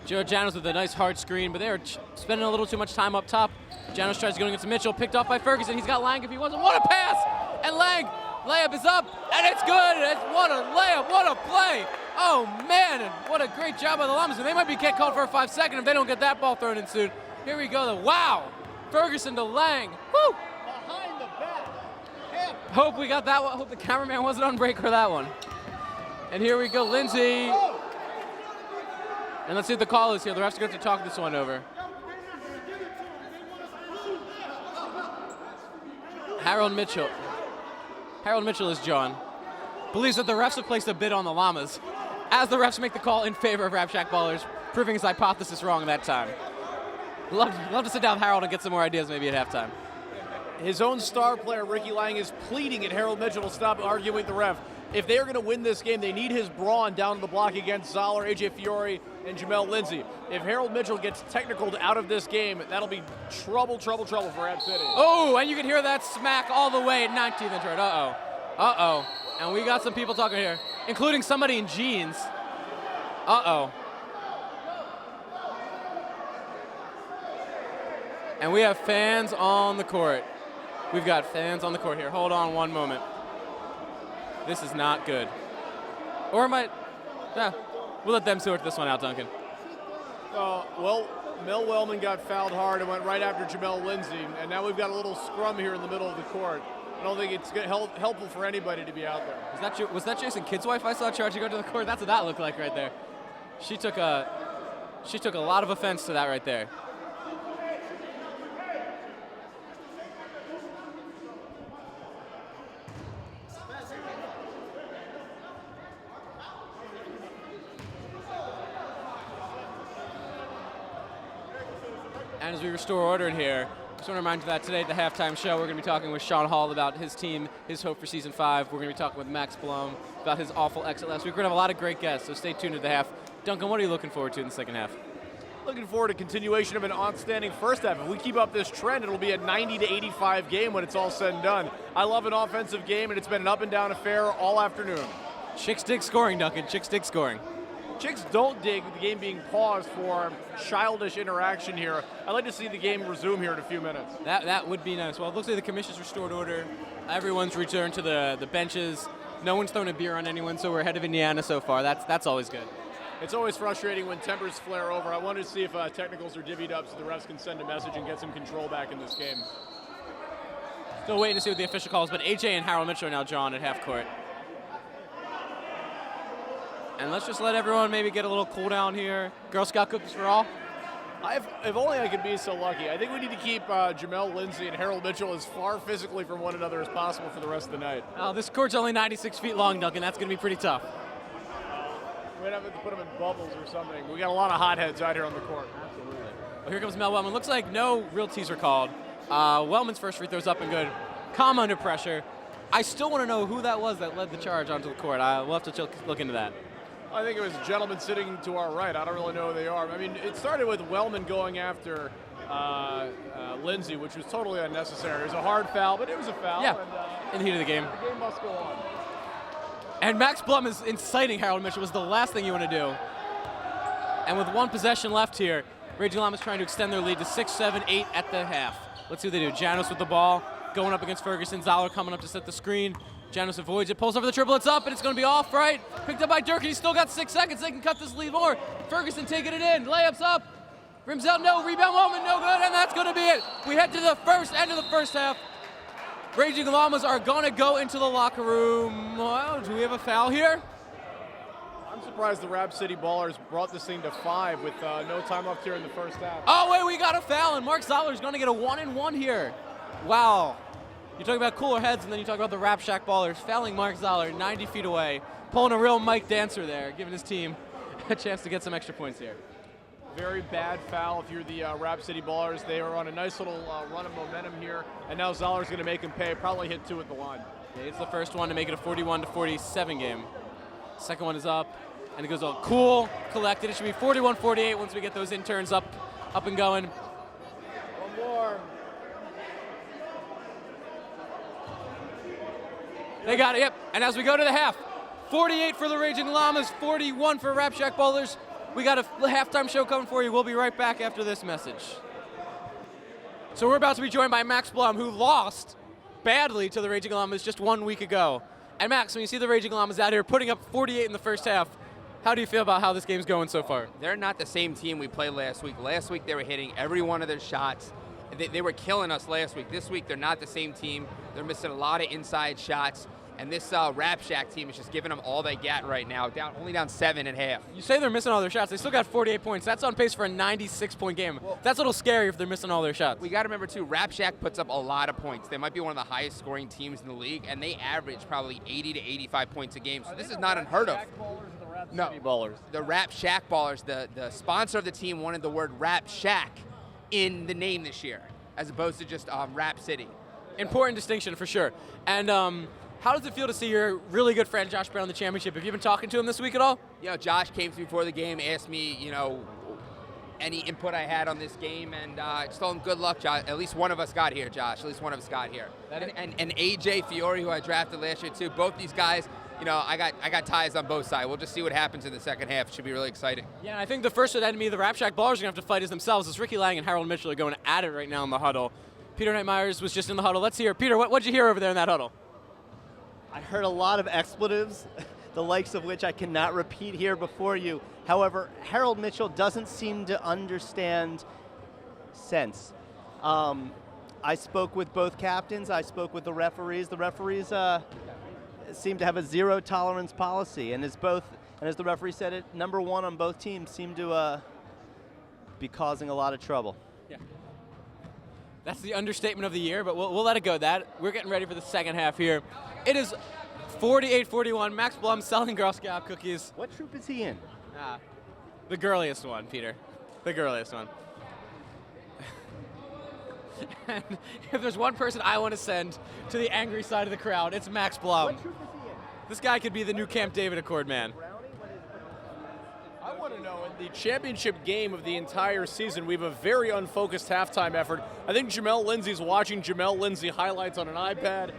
Jared Janos with a nice hard screen, but they are spending a little too much time up top. Janos tries to go against Mitchell, picked off by Ferguson. He's got Lang if he wants him. What a pass! And Lang, layup is up, and it's good! What a layup, what a play! Oh man, and what a great job by the Llamas. And they might be get called for a 5-second if they don't get that ball thrown in soon. Here we go, wow! Ferguson to Lang, woo! Behind the back. Hope we got that one. Hope the cameraman wasn't on break for that one. And here we go, Lindsay. And let's see what the call is here. The refs are going to have to talk this one over. Harold Mitchell. Harold Mitchell is John. Believes that the refs have placed a bid on the Llamas as the refs make the call in favor of Rap Shack Ballers, proving his hypothesis wrong that time. Love to sit down with Harold and get some more ideas maybe at halftime. His own star player, Ricky Lang, is pleading at Harold Mitchell to stop arguing with the ref. If they are going to win this game, they need his brawn down to the block against Zoller, AJ Fiore, and Jamel Lindsay. If Harold Mitchell gets technicaled out of this game, that'll be trouble for Rap City. Oh, and you can hear that smack all the way at 19th and third. Uh-oh. And we got some people talking here, including somebody in jeans. Uh-oh. And we have fans on the court. We've got fans on the court here. Hold on one moment. This is not good. Or we'll let them sort this one out, Duncan. Well, Mel Wellman got fouled hard and went right after Jamel Lindsay, and now we've got a little scrum here in the middle of the court. I don't think it's helpful for anybody to be out there. Was that Jason Kidd's wife I saw charging go to the court? That's what that looked like right there. She took a lot of offense to that right there. And as we restore order in here, just want to remind you that today at the halftime show, we're going to be talking with Sean Hall about his team, his hope for season 5. We're going to be talking with Max Blome about his awful exit last week. We're going to have a lot of great guests, so stay tuned to the half. Duncan, what are you looking forward to in the second half? Looking forward to continuation of an outstanding first half. If we keep up this trend, it'll be a 90-85 game when it's all said and done. I love an offensive game, and it's been an up-and-down affair all afternoon. Chicks dig scoring, Duncan. Chicks dig scoring. Chicks don't dig the game being paused for childish interaction here. I'd like to see the game resume here in a few minutes. That would be nice. Well, it looks like the commission's restored order. Everyone's returned to the benches. No one's thrown a beer on anyone, so we're ahead of Indiana so far. That's always good. It's always frustrating when tempers flare over. I wanted to see if technicals are divvied up so the refs can send a message and get some control back in this game. Still waiting to see what the official calls, but AJ and Harold Mitchell are now drawn at half court. And let's just let everyone maybe get a little cool down here. Girl Scout cookies for all. If only I could be so lucky. I think we need to keep Jamel Lindsay and Harold Mitchell as far physically from one another as possible for the rest of the night. Oh, this court's only 96 feet long, Duncan. That's going to be pretty tough. We're going to have to put them in bubbles or something. We got a lot of hotheads out here on the court. Absolutely. Well, here comes Mel Wellman. Looks like no real tees are called. Wellman's first free throw's up and good. Calm under pressure. I still want to know who that was that led the charge onto the court. We'll have to look into that. I think it was a gentleman sitting to our right. I don't really know who they are. I mean, it started with Wellman going after Lindsay, which was totally unnecessary. It was a hard foul, but it was a foul. Yeah, and, in the heat of the game. The game must go on. And Max Blum is inciting Harold Mitchell was the last thing you want to do. And with one possession left here, Raging Llamas trying to extend their lead to 6, 7, 8 at the half. Let's see what they do. Janos with the ball, going up against Ferguson. Zoller coming up to set the screen. Janos avoids it, pulls over the triple, it's up, and it's going to be off, right? Picked up by Dirk, and he's still got 6 seconds. They can cut this lead more. Ferguson taking it in, layups up. Rims out, no, rebound moment, no good, and that's going to be it. We head to the end of the first half. Raging Llamas are going to go into the locker room. Well, do we have a foul here? I'm surprised the Rap City Ballers brought this thing to 5 with no time left here in the first half. Oh, wait, we got a foul, and Mark Zoller is going to get a 1-and-1 here. Wow. You talk about cooler heads, and then you talk about the Rap Shack Ballers fouling Mark Zoller 90 feet away, pulling a real Mike Dancer there, giving his team a chance to get some extra points here. Very bad foul if you're the Rap City Ballers. They are on a nice little run of momentum here, and now Zoller's going to make him pay. Probably hit 2 at the line. Yeah, it's the first one to make it a 41-47 game. Second one is up, and it goes all cool, collected. It should be 41-48 once we get those interns up and going. One more. They got it, yep. And as we go to the half, 48 for the Raging Llamas, 41 for Rap Shack Ballers. We got a halftime show coming for you. We'll be right back after this message. So we're about to be joined by Max Blum, who lost badly to the Raging Llamas just 1 week ago. And Max, when you see the Raging Llamas out here putting up 48 in the first half, how do you feel about how this game's going so far? They're not the same team we played last week. Last week they were hitting every one of their shots. They were killing us last week. This week they're not the same team. They're missing a lot of inside shots. And this Rap Shack team is just giving them all they got right now, only down 7 at half. You say they're missing all their shots. They still got 48 points. That's on pace for a 96-point game. Well, that's a little scary if they're missing all their shots. We got to remember, too, Rap Shack puts up a lot of points. They might be one of the highest scoring teams in the league, and they average probably 80 to 85 points a game. So this is not unheard of. No, Ballers. The Rap Shack Ballers, the sponsor of the team wanted the word Rap Shack in the name this year, as opposed to just Rap City. Important distinction for sure. And how does it feel to see your really good friend Josh Brown in the championship? Have you been talking to him this week at all? You know, Josh came to me before the game, asked me, any input I had on this game, and I just told him, good luck, Josh. At least one of us got here, Josh. At least one of us got here. And AJ Fiore, who I drafted last year too, both these guys, I got ties on both sides. We'll just see what happens in the second half. It should be really exciting. Yeah, I think the first enemy of the Rap Shack Ballers are going to have to fight is themselves, as Ricky Lang and Harold Mitchell are going at it right now in the huddle. Peter Knight Myers was just in the huddle. Let's hear. Peter, what'd you hear over there in that huddle? I heard a lot of expletives, the likes of which I cannot repeat here before you. However, Harold Mitchell doesn't seem to understand sense. I spoke with both captains. I spoke with the referees. The referees seem to have a zero tolerance policy, and as the referee said it, number one on both teams seem to be causing a lot of trouble. Yeah. That's the understatement of the year, but we'll let it go that. We're getting ready for the second half here. It is 48-41. Max Blum selling Girl Scout cookies. What troop is he in? The girliest one, Peter. The girliest one. And if there's one person I want to send to the angry side of the crowd, it's Max Blum. What troop is he in? This guy could be the new Camp David Accord man. I want to know, in the championship game of the entire season, we have a very unfocused halftime effort. I think Jamel Lindsay's watching Jamel Lindsay highlights on an iPad.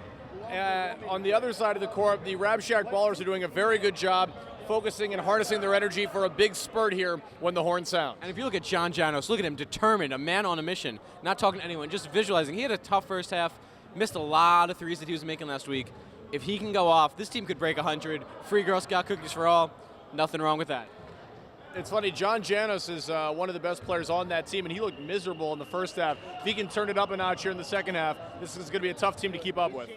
On the other side of the court, the Rap Shack Ballers are doing a very good job focusing and harnessing their energy for a big spurt here when the horn sounds. And if you look at John Janos, look at him, determined, a man on a mission, not talking to anyone, just visualizing. He had a tough first half, missed a lot of threes that he was making last week. If he can go off, this team could break 100. Free Girl Scout cookies for all. Nothing wrong with that. It's funny, John Janos is one of the best players on that team, and he looked miserable in the first half. If he can turn it up a notch here in the second half, this is going to be a tough team to keep up with.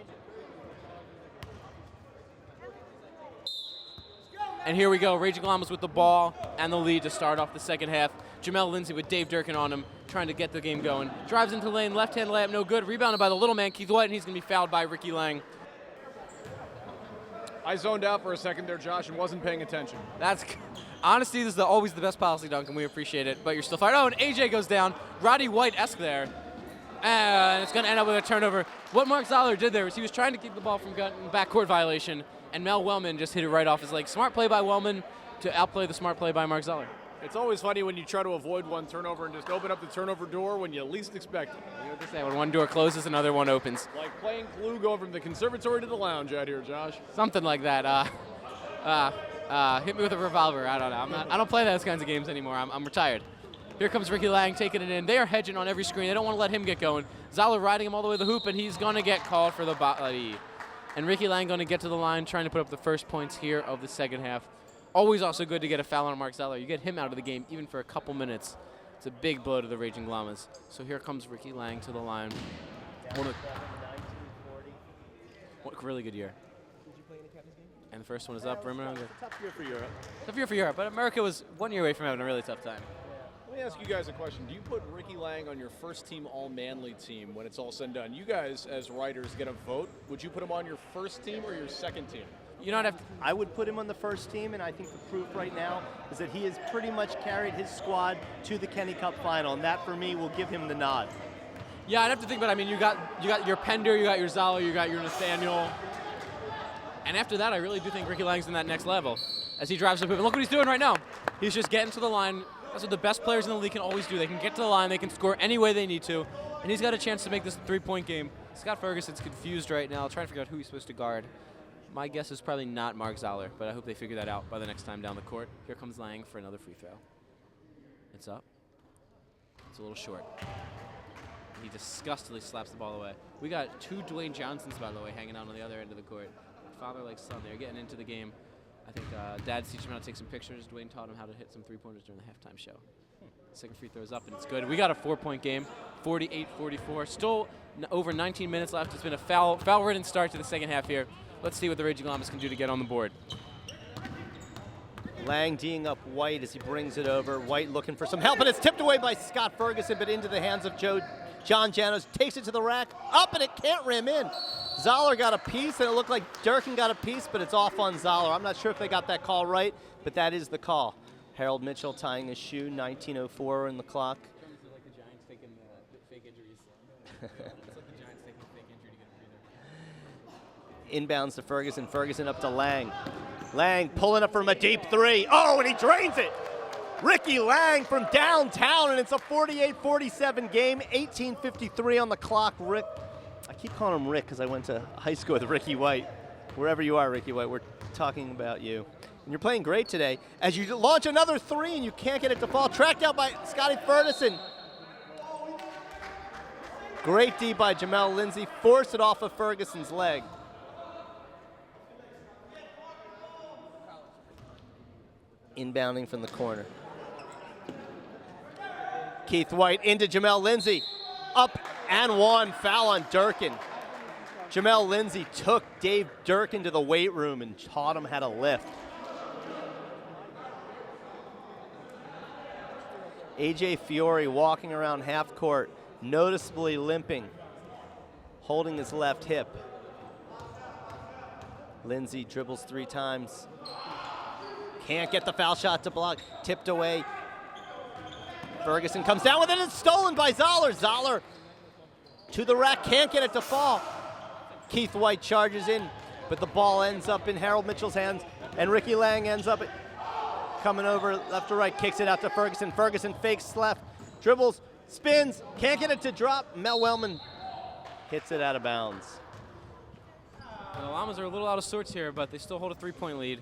And here we go, Raging Llamas with the ball and the lead to start off the second half. Jamel Lindsay with Dave Durkin on him, trying to get the game going. Drives into the lane, left-hand layup, no good. Rebounded by the little man, Keith White, and he's going to be fouled by Ricky Lang. I zoned out for a second there, Josh, and wasn't paying attention. Honesty is always the best policy, Duncan. We appreciate it, but you're still fired. Oh, and AJ goes down. Roddy White-esque there. And it's going to end up with a turnover. What Mark Zoller did there was he was trying to keep the ball from getting backcourt violation, and Mel Wellman just hit it right off his leg. Smart play by Wellman to outplay the smart play by Mark Zoller. It's always funny when you try to avoid one turnover and just open up the turnover door when you least expect it. You know what they say, when one door closes, another one opens. Like playing Clue going from the conservatory to the lounge out here, Josh. Something like that. Hit me with a revolver. I don't know. I don't play those kinds of games anymore. I'm retired. Here comes Ricky Lang taking it in. They are hedging on every screen. They don't want to let him get going. Zoller riding him all the way to the hoop, and he's going to get called for the body. And Ricky Lang going to get to the line, trying to put up the first points here of the second half. Always also good to get a foul on Mark Zoller. You get him out of the game even for a couple minutes. It's a big blow to the Raging Llamas. So here comes Ricky Lang to the line. What a really good year. And the first one is up. Remember, Tough year for Europe. tough year for Europe, but America was 1 year away from having a really tough time. Let me ask you guys a question. Do you put Ricky Lang on your first team all-manly team when it's all said and done? You guys, as writers, get a vote. Would you put him on your first team or your second team? You don't have to. I would put him on the first team, and I think the proof right now is that he has pretty much carried his squad to the Kenny Cup final, and that for me will give him the nod. Yeah, I'd have to think, but I mean, you got your Pender, you got your Zoller, you got your Nathaniel, and after that, I really do think Ricky Lang's in that next level as he drives up. And look what he's doing right now. He's just getting to the line. That's what the best players in the league can always do. They can get to the line, they can score any way they need to, and he's got a chance to make this a three-point game. Scott Ferguson's confused right now, trying to figure out who he's supposed to guard. My guess is probably not Mark Zoller, but I hope they figure that out by the next time down the court. Here comes Lang for another free throw. It's up. It's a little short. He disgustedly slaps the ball away. We got two Dwayne Johnsons, by the way, hanging out on the other end of the court. Father like son, they're getting into the game. I think Dad's teaching him how to take some pictures. Dwayne taught him how to hit some three-pointers during the halftime show. Second free throw's up, and it's good. We got a 4-point game, 48-44. Still over 19 minutes left. It's been a foul-ridden start to the second half here. Let's see what the Raging Llamas can do to get on the board. Lang D'ing up White as he brings it over. White looking for some help, and it's tipped away by Scott Ferguson, but into the hands of John Janos. Takes it to the rack, up, and it can't rim in. Zoller got a piece, and it looked like Durkin got a piece, but it's off on Zoller. I'm not sure if they got that call right, but that is the call. Harold Mitchell tying his shoe, 19:04 in the clock. It's like the Giants taking fake injuries. It's like the Giants taking a fake injury to get a breather. Inbounds to Ferguson. Ferguson up to Lang. Lang pulling up from a deep three. Oh, and he drains it. Ricky Lang from downtown, and it's a 48-47 game. 18:53 on the clock. Rick, I keep calling him Rick because I went to high school with Ricky White. Wherever you are, Ricky White, we're talking about you. And you're playing great today. As you launch another three and you can't get it to fall. Tracked out by Scotty Ferguson. Great D by Jamel Lindsay. Forced it off of Ferguson's leg. Inbounding from the corner. Keith White into Jamel Lindsay. Up and one. Foul on Durkin. Jamel Lindsay took Dave Durkin to the weight room and taught him how to lift. AJ Fiore walking around half court, noticeably limping, holding his left hip. Lindsay dribbles 3 times. Can't get the foul shot to block. Tipped away. Ferguson comes down with it. It's stolen by Zoller. Zoller to the rack. Can't get it to fall. Keith White charges in, but the ball ends up in Harold Mitchell's hands, and Ricky Lang ends up coming over left to right, kicks it out to Ferguson. Ferguson fakes left, dribbles, spins, can't get it to drop. Mel Wellman hits it out of bounds. The Llamas are a little out of sorts here, but they still hold a 3-point lead.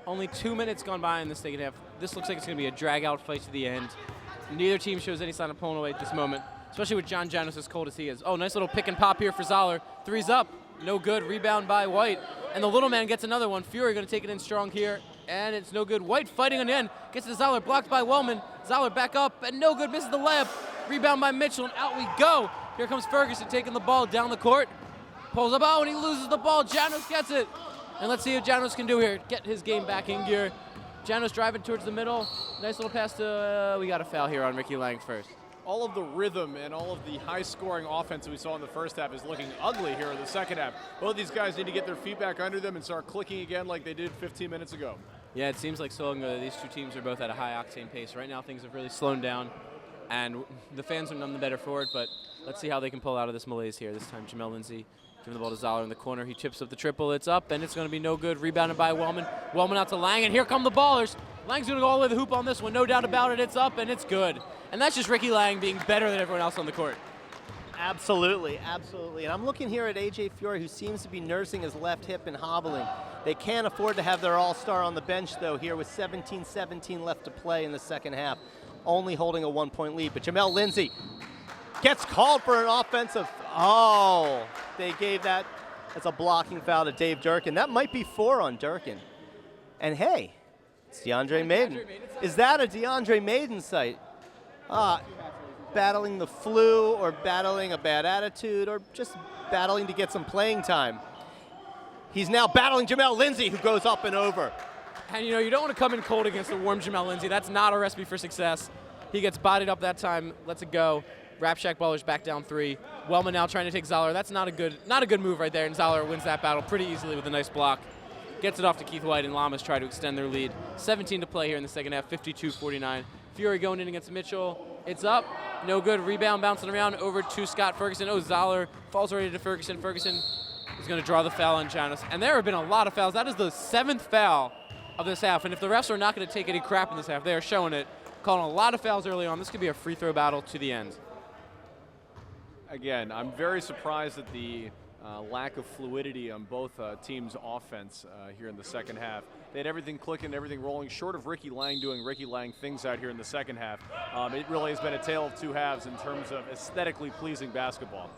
Only 2 minutes gone by in the second half. This looks like it's going to be a drag-out fight to the end. Neither team shows any sign of pulling away at this moment, especially with John Janos as cold as he is. Oh, nice little pick and pop here for Zoller. Three's up, no good. Rebound by White. And the little man gets another one. Fury going to take it in strong here. and it's no good. White fighting on the end, gets to Zoller, blocked by Wellman. Zoller back up, and no good, misses the layup. Rebound by Mitchell, and out we go. Here comes Ferguson taking the ball down the court. Pulls up, oh, and he loses the ball. Janos gets it. And let's see what Janos can do here. Get his game back in gear. Janos driving towards the middle. Nice little pass to, we got a foul here on Ricky Lang first. All of the rhythm and all of the high-scoring offense that we saw in the first half is looking ugly here in the second half. Both these guys need to get their feet back under them and start clicking again like they did 15 minutes ago. Yeah, it seems like so long ago these two teams are both at a high-octane pace. Right now things have really slowed down, and the fans are none the better for it, but let's see how they can pull out of this malaise here. This time Jamel Lindsay giving the ball to Zoller in the corner. He chips up the triple. It's up, and it's going to be no good. Rebounded by Wellman. Wellman out to Lang, and here come the ballers. Lang's going to go all the way to the hoop on this one. No doubt about it. It's up, and it's good. And that's just Ricky Lang being better than everyone else on the court. Absolutely, absolutely. And I'm looking here at A.J. Fiore, who seems to be nursing his left hip and hobbling. They can't afford to have their all-star on the bench, though, here with 17-17 left to play in the second half, only holding a 1-point lead. But Jamel Lindsay gets called for an offensive. Oh, they gave that as a blocking foul to Dave Durkin. That might be 4 on Durkin. And hey, it's DeAndre Maiden. Is that a DeAndre Maiden site? Battling the flu or battling a bad attitude or just battling to get some playing time. He's now battling Jamel Lindsay, who goes up and over. And you know, you don't want to come in cold against a warm Jamel Lindsay. That's not a recipe for success. He gets bodied up that time, lets it go. Rap Shack Ballers back down 3. Wellman now trying to take Zoller. That's not a good move right there, and Zoller wins that battle pretty easily with a nice block. Gets it off to Keith White, and Llamas try to extend their lead. 17 to play here in the second half, 52-49. Fiore going in against Mitchell. It's up, no good. Rebound bouncing around over to Scott Ferguson. Oh, Zoller falls already to Ferguson. Ferguson is going to draw the foul on Janos. And there have been a lot of fouls. That is the 7th foul of this half. And if the refs are not going to take any crap in this half, they are showing it. Calling a lot of fouls early on. This could be a free throw battle to the end. Again, I'm very surprised at the lack of fluidity on both teams' offense here in the second half. They had everything clicking, everything rolling, short of Ricky Lang doing Ricky Lang things out here in the second half. It really has been a tale of two halves in terms of aesthetically pleasing basketball.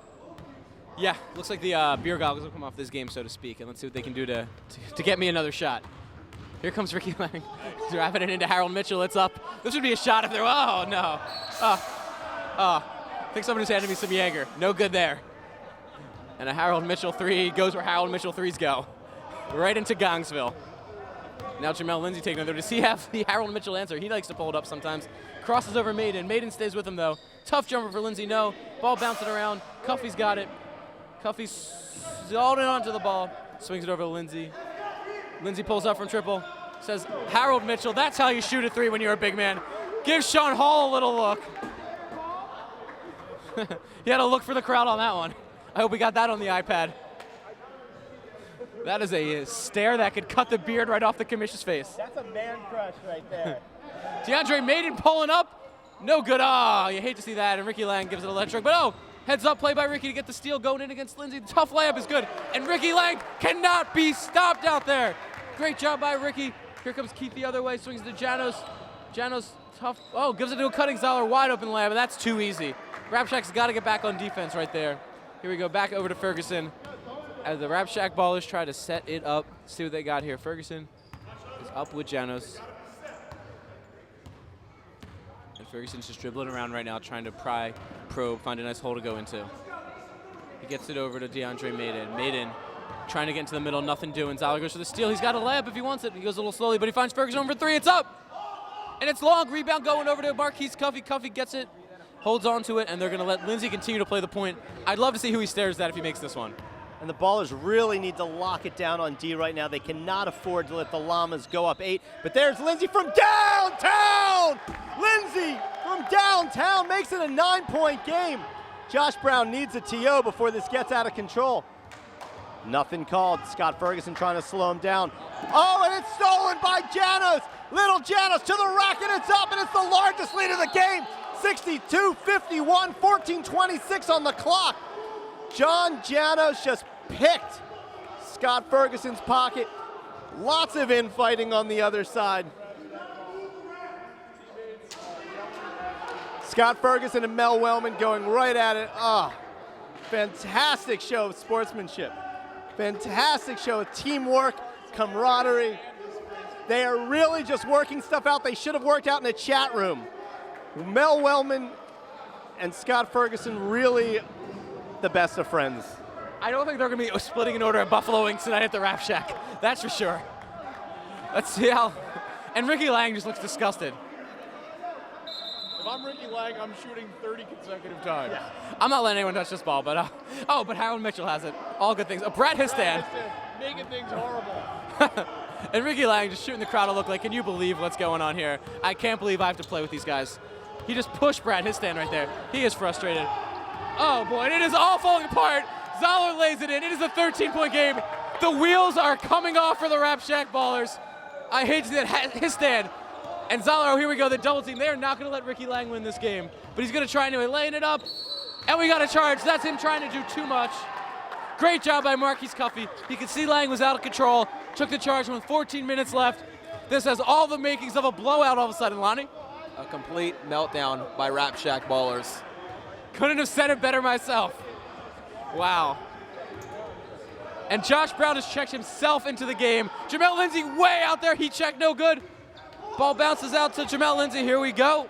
Yeah, looks like the beer goggles will come off this game, so to speak, and let's see what they can do to get me another shot. Here comes Ricky Lang, driving it into Harold Mitchell. It's up. This would be a shot if there. Oh no! I think somebody's handing me some Jaeger. No good there. And a Harold Mitchell 3 goes where Harold Mitchell 3s go, right into Gongsville. Now Jamel Lindsay taking over. Does he have the Harold Mitchell answer? He likes to pull it up sometimes. Crosses over Maiden. Maiden stays with him though. Tough jumper for Lindsay. No. Ball bouncing around. Cuffy's got it. Cuffy's holding onto the ball. Swings it over to Lindsay. Lindsay pulls up from triple. Says, Harold Mitchell, that's how you shoot a 3 when you're a big man. Give Sean Hall a little look. He had a look for the crowd on that one. I hope we got that on the iPad. That is a stare that could cut the beard right off the commission's face. That's a man crush right there. DeAndre Maiden pulling up. No good. You hate to see that. And Ricky Lang gives it a electric. But heads up play by Ricky to get the steal going in against Lindsay. The tough layup is good. And Ricky Lang cannot be stopped out there. Great job by Ricky. Here comes Keith the other way. Swings to Janos. Janos tough. Oh, gives it to a cutting Zoller. Wide open layup. And that's too easy. Rap Shack's got to get back on defense right there. Here we go. Back over to Ferguson. As the Rap Shack Ballers try to set it up. See what they got here. Ferguson is up with Janos. And Ferguson's just dribbling around right now, trying to probe, find a nice hole to go into. He gets it over to DeAndre Maiden. Maiden trying to get into the middle, nothing doing. Zoller goes for the steal. He's got a layup if he wants it. He goes a little slowly, but he finds Ferguson over 3. It's up! And it's long. Rebound going over to Marquise Cuffy. Cuffy gets it, holds on to it, and they're going to let Lindsay continue to play the point. I'd love to see who he stares at if he makes this one. And the Ballers really need to lock it down on D right now. They cannot afford to let the Llamas go up 8. But there's Lindsay from downtown! Lindsay from downtown makes it a 9-point game. Josh Brown needs a TO before this gets out of control. Nothing called. Scott Ferguson trying to slow him down. Oh, and it's stolen by Janos. Little Janos to the rack, and it's up, and it's the largest lead of the game. 62-51, 14:26 on the clock. John Janos just picked Scott Ferguson's pocket. Lots of infighting on the other side. Scott Ferguson and Mel Wellman going right at it. Fantastic show of sportsmanship. Fantastic show of teamwork, camaraderie. They are really just working stuff out they should have worked out in a chat room. Mel Wellman and Scott Ferguson really the best of friends. I don't think they're going to be splitting an order at Buffalo Wings tonight at the Rap Shack. That's for sure. Let's see how. And Ricky Lang just looks disgusted. If I'm Ricky Lang, I'm shooting 30 consecutive times. Yeah. I'm not letting anyone touch this ball, but but Harold Mitchell has it. All good things. Brad Histan. Making things horrible. And Ricky Lang just shooting the crowd to look like, can you believe what's going on here? I can't believe I have to play with these guys. He just pushed Brad Histan right there. He is frustrated. Oh boy, and it is all falling apart. Zoller lays it in. It is a 13-point game. The wheels are coming off for the Rap Shack Ballers. I hate to see that. Histan and Zoller, here we go, the double team. They are not going to let Ricky Lang win this game, but he's going to try anyway, laying it up. And we got a charge. That's him trying to do too much. Great job by Marquise Cuffey. He could see Lang was out of control. Took the charge with 14 minutes left. This has all the makings of a blowout all of a sudden, Lonnie. A complete meltdown by Rap Shack Ballers. Couldn't have said it better myself. Wow. And Josh Brown has checked himself into the game. Jamel Lindsay way out there. He checked no good. Ball bounces out to Jamel Lindsay. Here we go.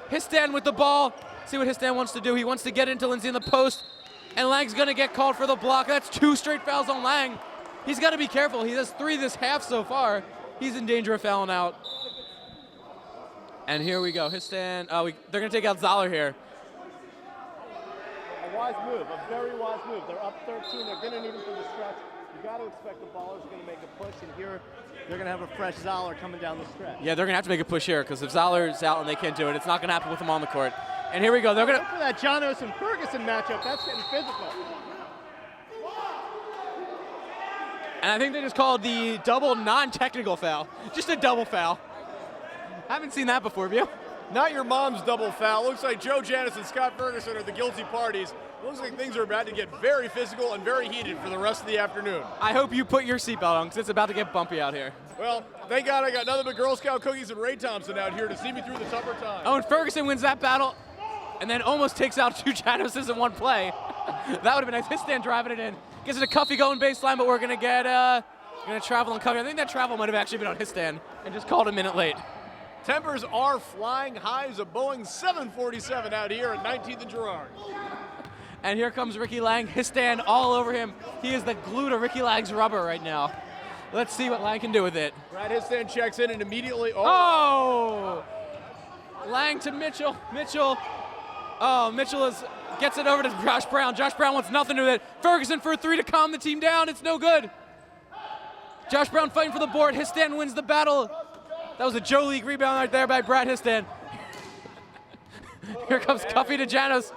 Histan with the ball. See what Histan wants to do. He wants to get into Lindsay in the post. And Lang's going to get called for the block. That's 2 straight fouls on Lang. He's got to be careful. He has 3 this half so far. He's in danger of fouling out. And here we go. Histan. They're going to take out Zoller here. A wise move, a very wise move. They're up 13. They're going to need him for the stretch. You got to expect the Ballers are going to make a push, and here they're going to have a fresh Zoller coming down the stretch. Yeah, they're going to have to make a push here because if Zoller's out and they can't do it, it's not going to happen with him on the court. And here we go. They're going to. For that Janos and Ferguson matchup, that's getting physical. And I think they just called the double non-technical foul. Just a double foul. Haven't seen that before, have you? Not your mom's double foul. Looks like Joe Janis and Scott Ferguson are the guilty parties. Looks like things are about to get very physical and very heated for the rest of the afternoon. I hope you put your seatbelt on because it's about to get bumpy out here. Well, thank God I got nothing but Girl Scout cookies and Ray Thompson out here to see me through the tougher times. Oh, and Ferguson wins that battle and then almost takes out 2 Janoses in one play. That would have been nice. Histan driving it in. Gets it to Cuffey going baseline, but we're going to get travel and Cuffey. I think that travel might have actually been on Histan and just called a minute late. Tempers are flying high as a Boeing 747 out here at 19th and Girard. And here comes Ricky Lang. Histan all over him. He is the glue to Ricky Lang's rubber right now. Let's see what Lang can do with it. Brad Histan checks in and immediately. Oh! Lang to Mitchell. Mitchell gets it over to Josh Brown. Josh Brown wants nothing to do with it. Ferguson for 3 to calm the team down. It's no good. Josh Brown fighting for the board. Histan wins the battle. That was a Joe League rebound right there by Brad Histan. Here comes Cuffey to Janos.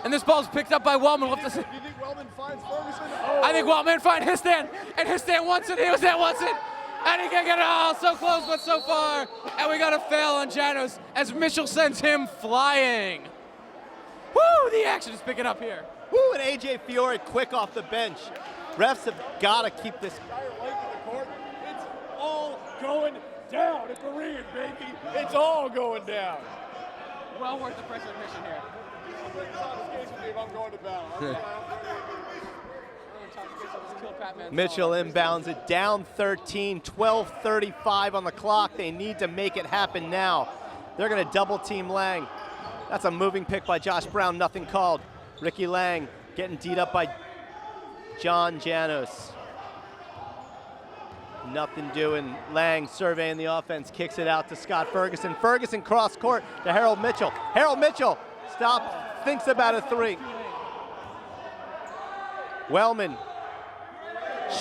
And this ball's picked up by Wellman. Do you think Wellman finds Ferguson? I think Wellman finds Histan. And Histan wants it. Histan wants it. And he can't get it. Oh, so close, but so far. And we got a fail on Janos as Mitchell sends him flying. Woo, the action is picking up here. Woo, and AJ Fiore quick off the bench. Refs have got to keep this. Entire length of the court. It's all going down. It's Korean, baby. It's all going down. Well worth the price of admission here. I'm going to battle. Mitchell inbounds it down 13, 12:35 on the clock. They need to make it happen now. They're going to double team Lang. That's a moving pick by Josh Brown, nothing called. Ricky Lang getting beat up by John Janos. Nothing doing. Lang surveying the offense, kicks it out to Scott Ferguson. Ferguson cross court to Harold Mitchell. Harold Mitchell stop, thinks about a 3. Wellman,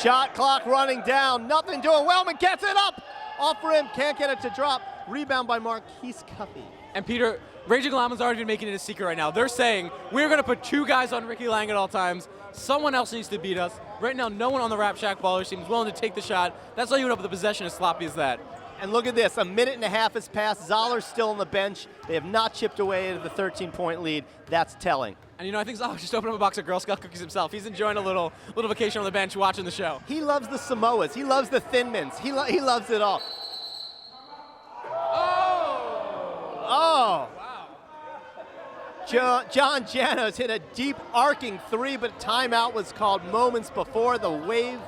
shot clock running down, nothing doing. Wellman gets it up, off rim, can't get it to drop. Rebound by Marquise Cuffey. And Peter, Raging Llamas aren't even making it a secret right now. They're saying, we're going to put 2 guys on Ricky Lang at all times. Someone else needs to beat us. Right now, no one on the Rap Shack Ballers team is willing to take the shot. That's why you end up with a possession as sloppy as that. And look at this, a minute and a half has passed. Zoller's still on the bench. They have not chipped away at the 13-point lead. That's telling. And I think Zoller just opened up a box of Girl Scout cookies himself. He's enjoying a little vacation on the bench watching the show. He loves the Samoas. He loves the Thin Mints. He loves it all. Oh! Wow. John Janos hit a deep arcing 3, but timeout was called moments before the wave.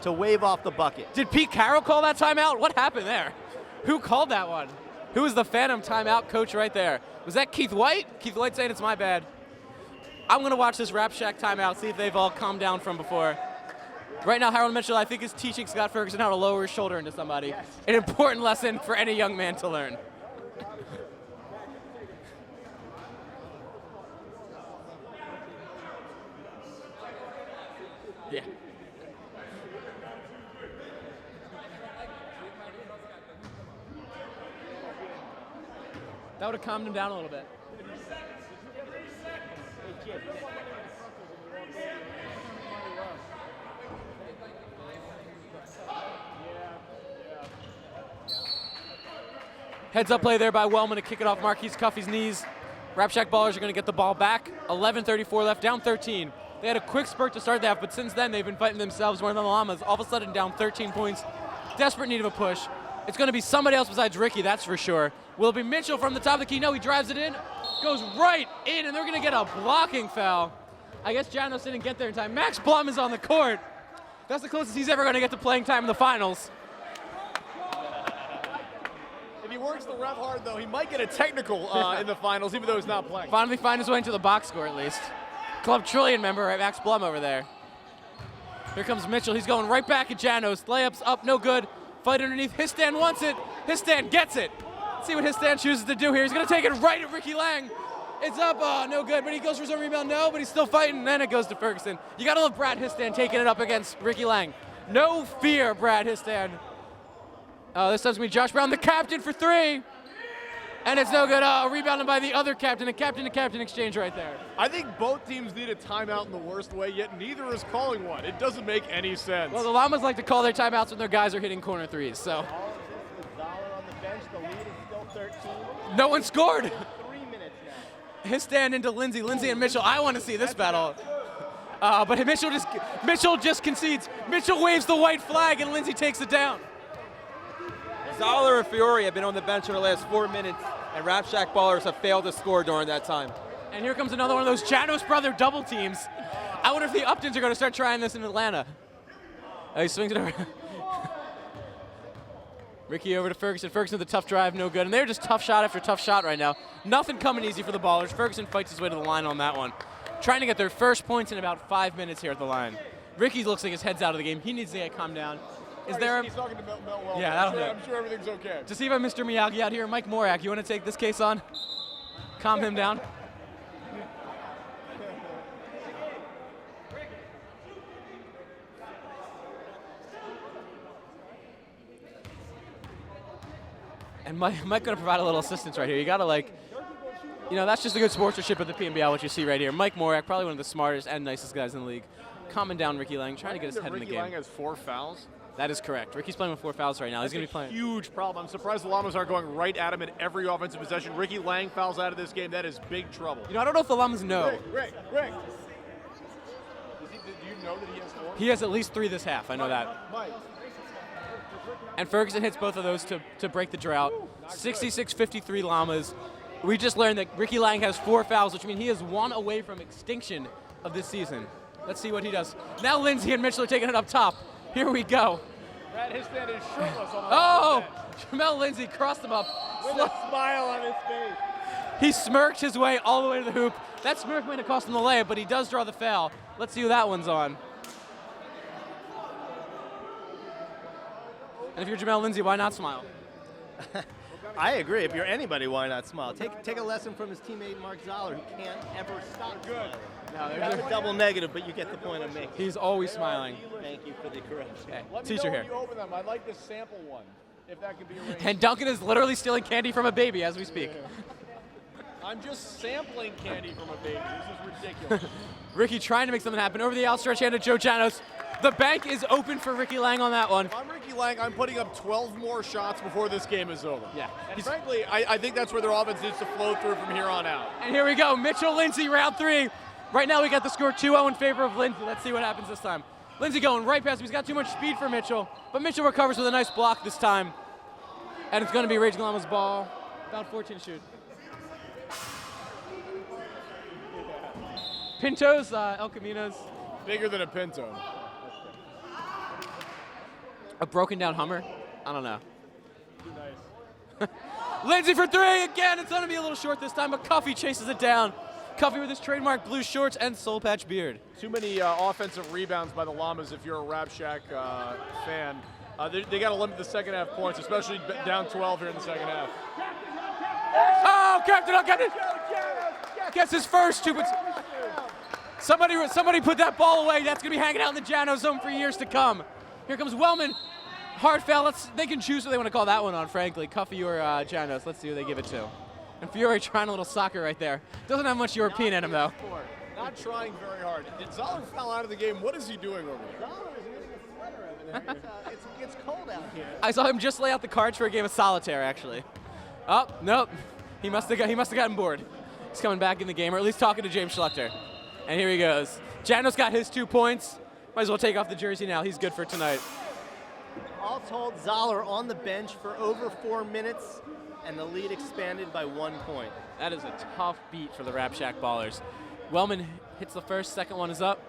to wave off the bucket. Did Pete Carroll call that timeout? What happened there? Who called that one? Who was the phantom timeout coach right there? Was that Keith White? Keith White saying it's my bad. I'm going to watch this Rap Shack timeout, see if they've all calmed down from before. Right now, Harold Mitchell, I think, is teaching Scott Ferguson how to lower his shoulder into somebody. Yes. An important lesson for any young man to learn. Yeah. That would have calmed him down a little bit. Heads up play there by Wellman to kick it off Marquise Cuffey's knees. Rap Shack Ballers are going to get the ball back. 11:34 left, down 13. They had a quick spurt to start that, but since then they've been fighting themselves more than the Llamas. All of a sudden down 13 points. Desperate need of a push. It's going to be somebody else besides Ricky, that's for sure. Will it be Mitchell from the top of the key? No, he drives it in. Goes right in, and they're going to get a blocking foul. I guess Janos didn't get there in time. Max Blum is on the court. That's the closest he's ever going to get to playing time in the finals. If he works the ref hard, though, he might get a technical in the finals, even though he's not playing. Finally find his way into the box score, at least. Club Trillion member, right, Max Blum over there. Here comes Mitchell. He's going right back at Janos. Layups up, no good. Fight underneath. Histan wants it. Histan gets it. Let's see what Histan chooses to do here. He's going to take it right at Ricky Lang. It's up, no good, but he goes for his own rebound. No, but he's still fighting. Then it goes to Ferguson. You got to love Brad Histan taking it up against Ricky Lang. No fear, Brad Histan. This time's going to be Josh Brown, the captain, for three. And it's no good. Rebounded by the other captain. A captain-to-captain exchange right there. I think both teams need a timeout in the worst way, yet neither is calling one. It doesn't make any sense. Well, the Llamas like to call their timeouts when their guys are hitting corner threes, so. All of this with Zoller on the bench. The lead is still 13. No one scored. 3 minutes now. His stand into Lindsay. Lindsay and Mitchell. I want to see this battle. But Mitchell just concedes. Mitchell waves the white flag, and Lindsay takes it down. Zoller and Fiore have been on the bench for the last 4 minutes, and Rap Shack Ballers have failed to score during that time. And here comes another one of those Janos brother double teams. I wonder if the Uptons are going to start trying this in Atlanta. He swings it over. Ricky over to Ferguson. Ferguson with a tough drive, no good. And they're just tough shot after tough shot right now. Nothing coming easy for the Ballers. Ferguson fights his way to the line on that one. Trying to get their first points in about 5 minutes here at the line. Ricky looks like his head's out of the game. He needs to get calmed down. Is there? He's talking to Mel Well. Yeah, that'll do. I'm sure everything's okay. To see if I'm Mr. Miyagi out here, Mike Morak, you want to take this case on? Calm him down. And Mike going to provide a little assistance right here. You got to that's just a good sportsmanship of the PMBL, what you see right here. Mike Morak, probably one of the smartest and nicest guys in the league. Calming down Ricky Lang, trying to get his head in the game. Ricky Lang has 4 fouls. That is correct. Ricky's playing with 4 fouls right now. He's going to be playing. Huge problem. I'm surprised the Llamas aren't going right at him in every offensive possession. Ricky Lang fouls out of this game. That is big trouble. I don't know if the Llamas know. Rick. Do you know that he has 4? He has at least 3 this half. I know that. Mike. And Ferguson hits both of those to break the drought. 66-53 Llamas. We just learned that Ricky Lang has 4 fouls, which means he is 1 away from extinction of this season. Let's see what he does. Now Lindsay and Mitchell are taking it up top. Here we go. Brad Histan is shirtless on the Jamel Lindsay crossed him up. with a smile on his face. He smirked his way all the way to the hoop. That smirk might have cost him the layup, but he does draw the foul. Let's see who that one's on. And if you're Jamel Lindsay, why not smile? I agree. If you're anybody, why not smile? Take a lesson from his teammate Mark Zoller, who can't ever stop smiling. No, That's a double negative, but you get the point I'm making. He's always smiling. Thank you for the correction. Hey, Let me teacher know here. when you open them. I'd like to sample one, if that could be arranged. And Duncan is literally stealing candy from a baby as we speak. I'm just sampling candy from a baby. This is ridiculous. Ricky trying to make something happen. Over the outstretched hand to Joe Janos. The bank is open for Ricky Lang on that one. If I'm Ricky Lang, I'm putting up 12 more shots before this game is over. Yeah. And frankly, I think that's where their offense needs to flow through from here on out. And here we go. Mitchell Lindsay, round 3. Right now we got the score 2-0 in favor of Lindsay. Let's see what happens this time. Lindsay going right past him. He's got too much speed for Mitchell. But Mitchell recovers with a nice block this time. And it's going to be Raging Llamas' ball. About 14 to shoot. Pintos, El Caminos. Bigger than a Pinto. A broken down Hummer? I don't know. Lindsay for three again. It's going to be a little short this time, but Cuffy chases it down. Cuffy with his trademark blue shorts and soul patch beard. Too many offensive rebounds by the Llamas if you're a Rap Shack fan. They got to limit the second half points, especially down 12 here in the second half. Oh, Captain! Gets his first two. Somebody put that ball away. That's going to be hanging out in the Jano zone for years to come. Here comes Wellman. Hard foul. They can choose what they want to call that one on, frankly. Cuffy or Janos. Let's see who they give it to. And Fiore trying a little soccer right there. Doesn't have much European in him, though. Not trying very hard. Did Zoller foul out of the game? What is he doing over there? Zoller is getting a sweater over there. It's cold out here. I saw him just lay out the cards for a game of solitaire, actually. Oh, nope. He must have gotten bored. He's coming back in the game, or at least talking to James Schluchter. And here he goes. Janos got his 2 points. Might as well take off the jersey now. He's good for tonight. All told, Zoller on the bench for over 4 minutes, and the lead expanded by 1 point. That is a tough beat for the Rap Shack ballers. Wellman hits the first, second one is up.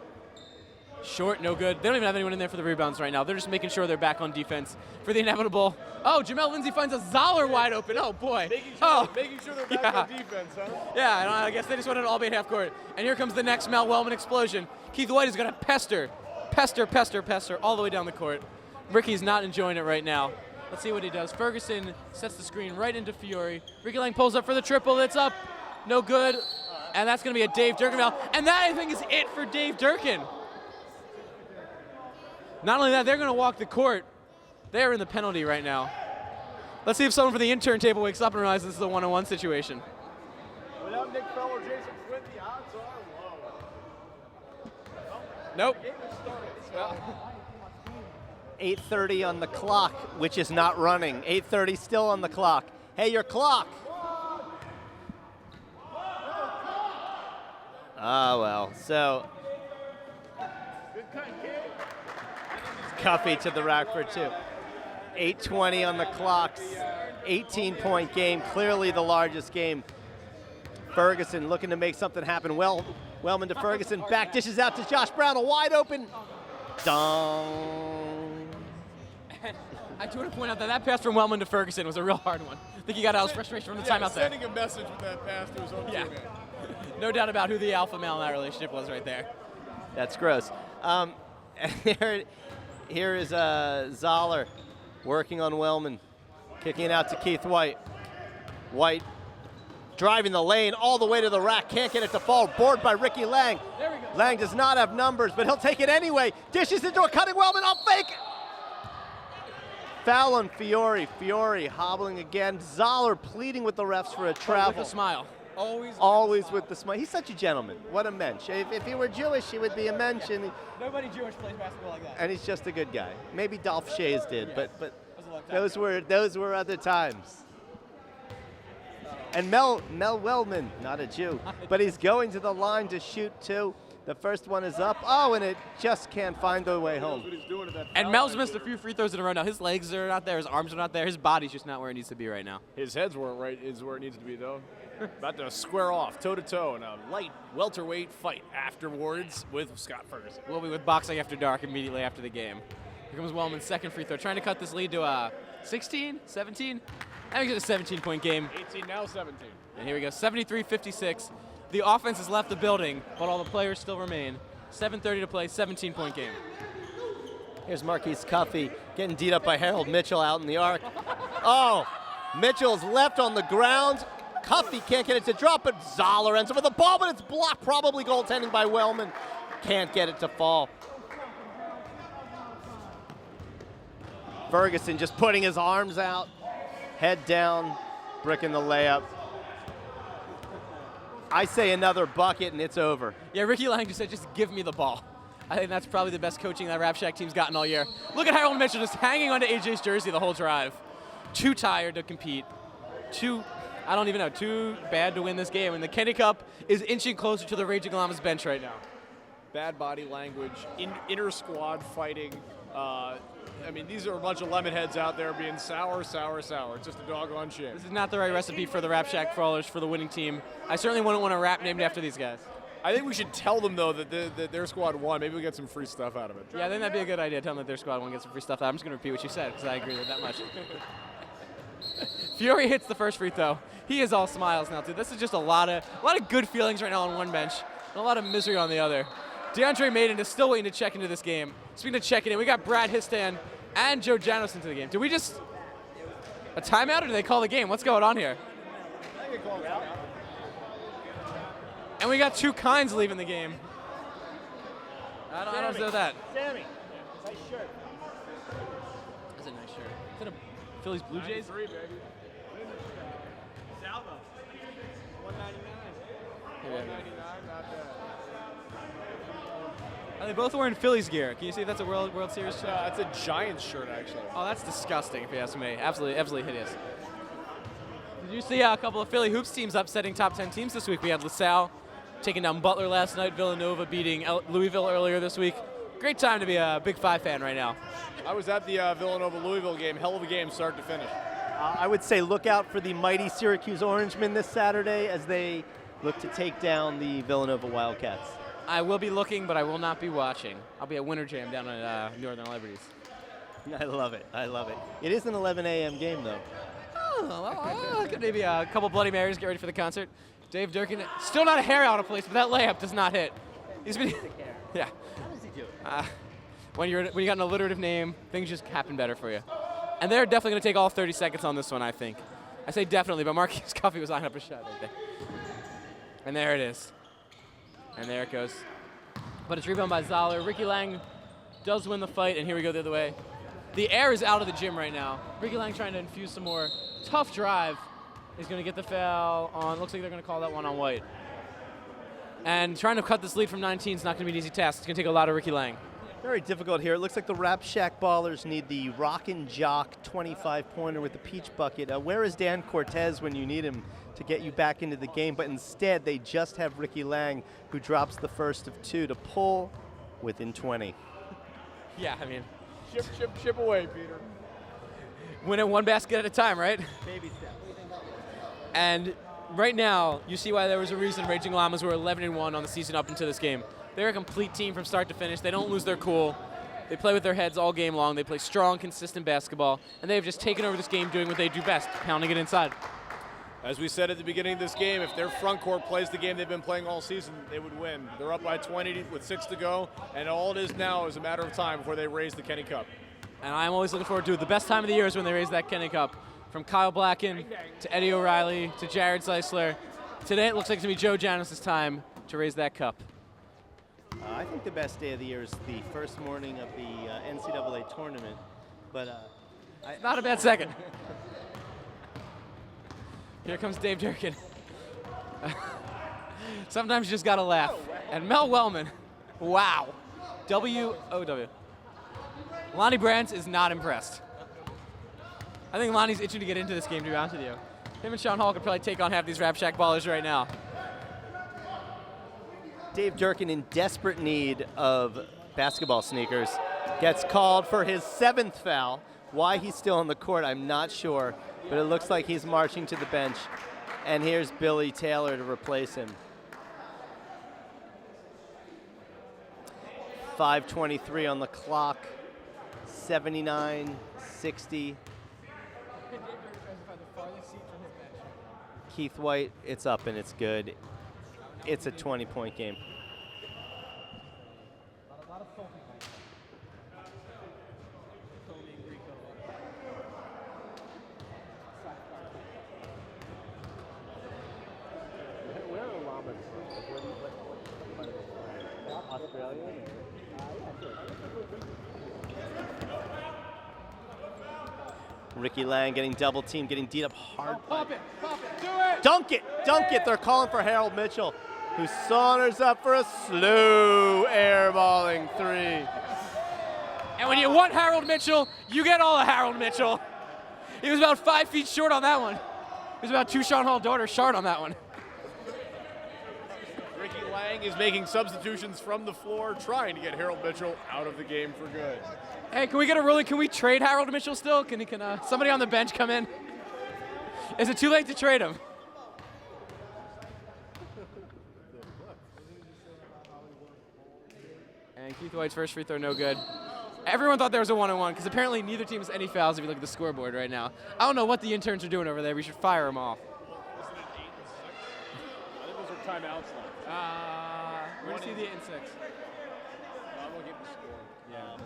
Short, no good. They don't even have anyone in there for the rebounds right now. They're just making sure they're back on defense for the inevitable. Oh, Jamel Lindsay finds a Zoller wide open. Oh, boy. Making sure they're back on defense, huh? Yeah, I guess they just wanted an all-bait half court. And here comes the next Mel Wellman explosion. Keith White is going to pester all the way down the court. Ricky's not enjoying it right now. Let's see what he does. Ferguson sets the screen right into Fiore. Ricky Lang pulls up for the triple. It's up. No good. And that's going to be a Dave Durkin foul. And that, I think, is it for Dave Durkin. Not only that, they're going to walk the court. They're in the penalty right now. Let's see if someone from the intern table wakes up and realizes this is a one-on-one situation. Without Nick Fell or Jason Quinn, the odds are low. Nope. 8:30 on the clock, which is not running. 8:30 still on the clock. Hey, your clock. Ah, well, so. Cuffy to the rack for 2. 8:20 on the clock. 18-point game, clearly the largest game. Ferguson looking to make something happen. Wellman to Ferguson, back dishes out to Josh Brown, a wide open. Dong. I do want to point out that pass from Wellman to Ferguson was a real hard one. I think he got out his frustration from the timeout there. Sending a message with that pass to his own teammate. No doubt about who the alpha male in that relationship was right there. That's gross. Here is Zoller working on Wellman, kicking it out to Keith White. White driving the lane all the way to the rack, can't get it to fall. Board by Ricky Lang. There we go. Lang does not have numbers, but he'll take it anyway. Dishes into a cutting Wellman, I'll fake. Foul on Fiore. Fiore hobbling again. Zoller pleading with the refs for a travel. With a smile. Always with the smile. He's such a gentleman. What a mensch. If he were Jewish, he would be a mensch. And Nobody Jewish plays basketball like that. and he's just a good guy. Maybe Dolph Shays did, but those were other times. And Mel Wellman, not a Jew, but he's going to the line to shoot 2. The first one is up. Oh, and it just can't find the way home. And Mel's missed a few free throws in a row now. His legs are not there. His arms are not there. His body's just not where it needs to be right now. His head's where it needs to be, though. About to square off toe-to-toe in a light welterweight fight afterwards with Scott Ferguson. We'll be with Boxing After Dark immediately after the game. Here comes Wellman's second free throw, trying to cut this lead to 16, 17. That makes it a 17-point game. 18, now 17. And here we go, 73-56. The offense has left the building, but all the players still remain. 7:30 to play, 17-point game. Here's Marquise Cuffy getting beat up by Harold Mitchell out in the arc. Oh, Mitchell's left on the ground. Cuffy can't get it to drop, but Zoller ends up with the ball, but it's blocked. Probably goaltending by Wellman. Can't get it to fall. Ferguson just putting his arms out, head down, bricking the layup. I say another bucket and it's over. Yeah, Ricky Lang just said, just give me the ball. I think that's probably the best coaching that Rap Shack team's gotten all year. Look at Harold Mitchell just hanging onto AJ's jersey the whole drive. Too tired to compete. Too bad to win this game. And the Kenny Cup is inching closer to the Raging Llamas bench right now. Bad body language, inner squad fighting. These are a bunch of lemon heads out there being sour. It's just a doggone shame. This is not the right recipe for the Rap Shack Brawlers for the winning team. I certainly wouldn't want a rap named after these guys. I think we should tell them, though, that their squad won. Maybe we get some free stuff out of it. Yeah, I think that'd be a good idea. Tell them that their squad won't get some free stuff. I'm just going to repeat what you said because I agree with that much. Fury hits the first free throw. He is all smiles now, too. This is just a lot of good feelings right now on one bench and a lot of misery on the other. DeAndre Maiden is still waiting to check into this game. Speaking of checking in, we got Brad Histan and Joe Janos into the game. Did we just a timeout or did they call the game? What's going on here? I think it called out. And we got two Kinds leaving the game. I don't know that. Sammy, nice shirt. That's a nice shirt. Is that a Phillies Blue Jays? 93, baby. Salvo. 199, not bad. Are they both wearing Phillies gear? Can you see if that's a World Series shirt? That's a Giants shirt, actually. Oh, that's disgusting if you ask me. Absolutely hideous. Did you see a couple of Philly Hoops teams upsetting top 10 teams this week? We had LaSalle taking down Butler last night, Villanova beating Louisville earlier this week. Great time to be a Big Five fan right now. I was at the Villanova-Louisville game. Hell of a game, start to finish. I would say look out for the mighty Syracuse Orangemen this Saturday as they look to take down the Villanova Wildcats. I will be looking, but I will not be watching. I'll be at Winter Jam down at Northern Liberties. I love it. It is an 11 a.m. game, though. Oh, could maybe a couple Bloody Marys, get ready for the concert. Dave Durkin, still not a hair out of place, but that layup does not hit. He's been, yeah. How does he do it? When you got an alliterative name, things just happen better for you. And they're definitely going to take all 30 seconds on this one, I think. I say definitely, but Marquise Coffey was eyeing up a shot right there. And there it is. And there it goes. But it's rebounded by Zoller. Ricky Lang does win the fight, and here we go the other way. The air is out of the gym right now. Ricky Lang trying to infuse some more. Tough drive. He's going to get the foul on. Looks like they're going to call that one on White. And trying to cut this lead from 19 is not going to be an easy task. It's going to take a lot of Ricky Lang. Very difficult here. It looks like the Rap Shack Ballers need the Rockin' Jock 25-pointer with the peach bucket. Where is Dan Cortez when you need him to get you back into the game? But instead, they just have Ricky Lang, who drops the first of two to pull within 20. Yeah, I mean. Chip away, Peter. Win it one basket at a time, right? Baby steps. And right now, you see why there was a reason Raging Llamas were 11-1 on the season up into this game. They're a complete team from start to finish. They don't lose their cool. They play with their heads all game long. They play strong, consistent basketball. And they've just taken over this game doing what they do best, pounding it inside. As we said at the beginning of this game, if their front court plays the game they've been playing all season, they would win. They're up by 20 with 6 to go, and all it is now is a matter of time before they raise the Kenny Cup. And I'm always looking forward to it. The best time of the year is when they raise that Kenny Cup. From Kyle Blacken to Eddie O'Reilly to Jared Zeisler. Today it looks like it's going to be Joe Janos' time to raise that cup. I think the best day of the year is the first morning of the NCAA tournament. But not a bad second. Here comes Dave Durkin. Sometimes you just got to laugh. And Mel Wellman, wow. W-O-W. Lonnie Brands is not impressed. I think Lonnie's itching to get into this game, to be honest with you. Him and Sean Hall could probably take on half these Rap Shack Ballers right now. Dave Durkin, in desperate need of basketball sneakers, gets called for his 7th foul. Why he's still on the court, I'm not sure, but it looks like he's marching to the bench. And here's Billy Taylor to replace him. 5:23 on the clock, 79-60. Keith White, it's up and it's good. It's a 20-point game. Where are the Llamas? Australia? Ricky Lang getting double teamed, getting D'd up hard. Pop it, do it! Dunk it! They're calling for Harold Mitchell, who saunters up for a slow airballing three. And when you want Harold Mitchell, you get all of Harold Mitchell. He was about 5 feet short on that one. He was about 2 Sean Hall daughters short on that one. Ricky Lang is making substitutions from the floor, trying to get Harold Mitchell out of the game for good. Hey, can we get a ruling? Can we trade Harold Mitchell still? Can somebody on the bench come in? Is it too late to trade him? Keith White's first free throw, no good. Everyone thought there was a 1-on-1 because apparently neither team has any fouls if you look at the scoreboard right now. I don't know what the interns are doing over there. We should fire them off. Isn't it 8 and 6? I think those are timeouts left. We're going to see the 8 and 6. I'm looking at the score. Yeah.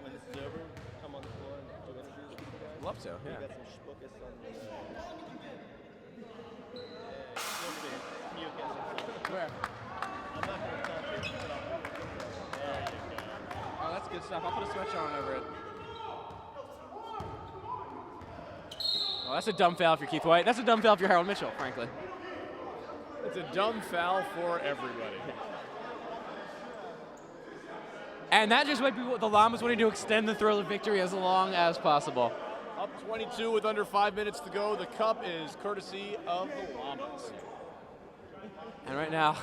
When this is over, come on the floor and do interviews with you guys. Love to, We yeah. got some schmuckus on the. Can you get some? Where? I'm not going to touch it, but I'll move it. There you go. Oh, that's good stuff. I'll put a sweatshirt on over it. Oh, that's a dumb foul if you're Keith White. That's a dumb foul if you're Harold Mitchell, frankly. It's a dumb foul for everybody. And that just might be what the Llamas wanting to extend the thrill of victory as long as possible. Up 22 with under 5 minutes to go. The cup is courtesy of the Llamas. And right now,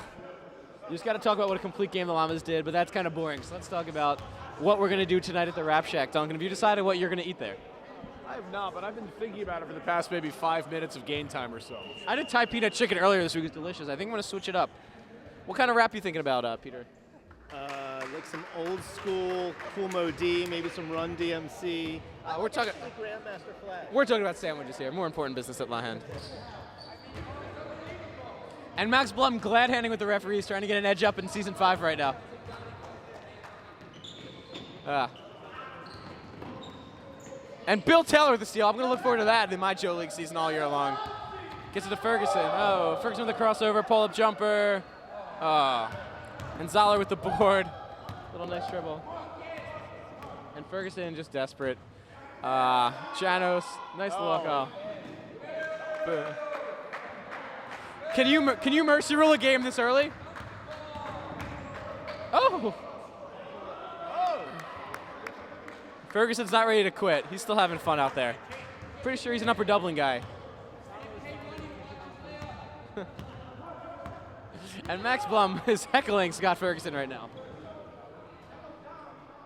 you just got to talk about what a complete game the Llamas did, but that's kind of boring. So let's talk about what we're going to do tonight at the Rap Shack. Duncan, have you decided what you're going to eat there? I have not, but I've been thinking about it for the past maybe 5 minutes of game time or so. I did Thai peanut chicken earlier this week. It was delicious. I think I'm going to switch it up. What kind of wrap are you thinking about, Peter? Like some old school Cool Mo D, maybe some Run DMC. We're talking. Grandmaster Flash. We're talking about sandwiches here. More important business at La Hand. And Max Blum glad-handing with the referees, trying to get an edge up in Season 5 right now. And Bill Taylor with the steal. I'm going to look forward to that in my Joe League season all year long. Gets it to Ferguson. Oh, Ferguson with the crossover, pull-up jumper. And Zoller with the board. Little nice dribble. And Ferguson just desperate. Janos, nice look. Oh. Can you mercy rule a game this early? Oh. Ferguson's not ready to quit. He's still having fun out there. Pretty sure he's an upper doubling guy. And Max Blum is heckling Scott Ferguson right now.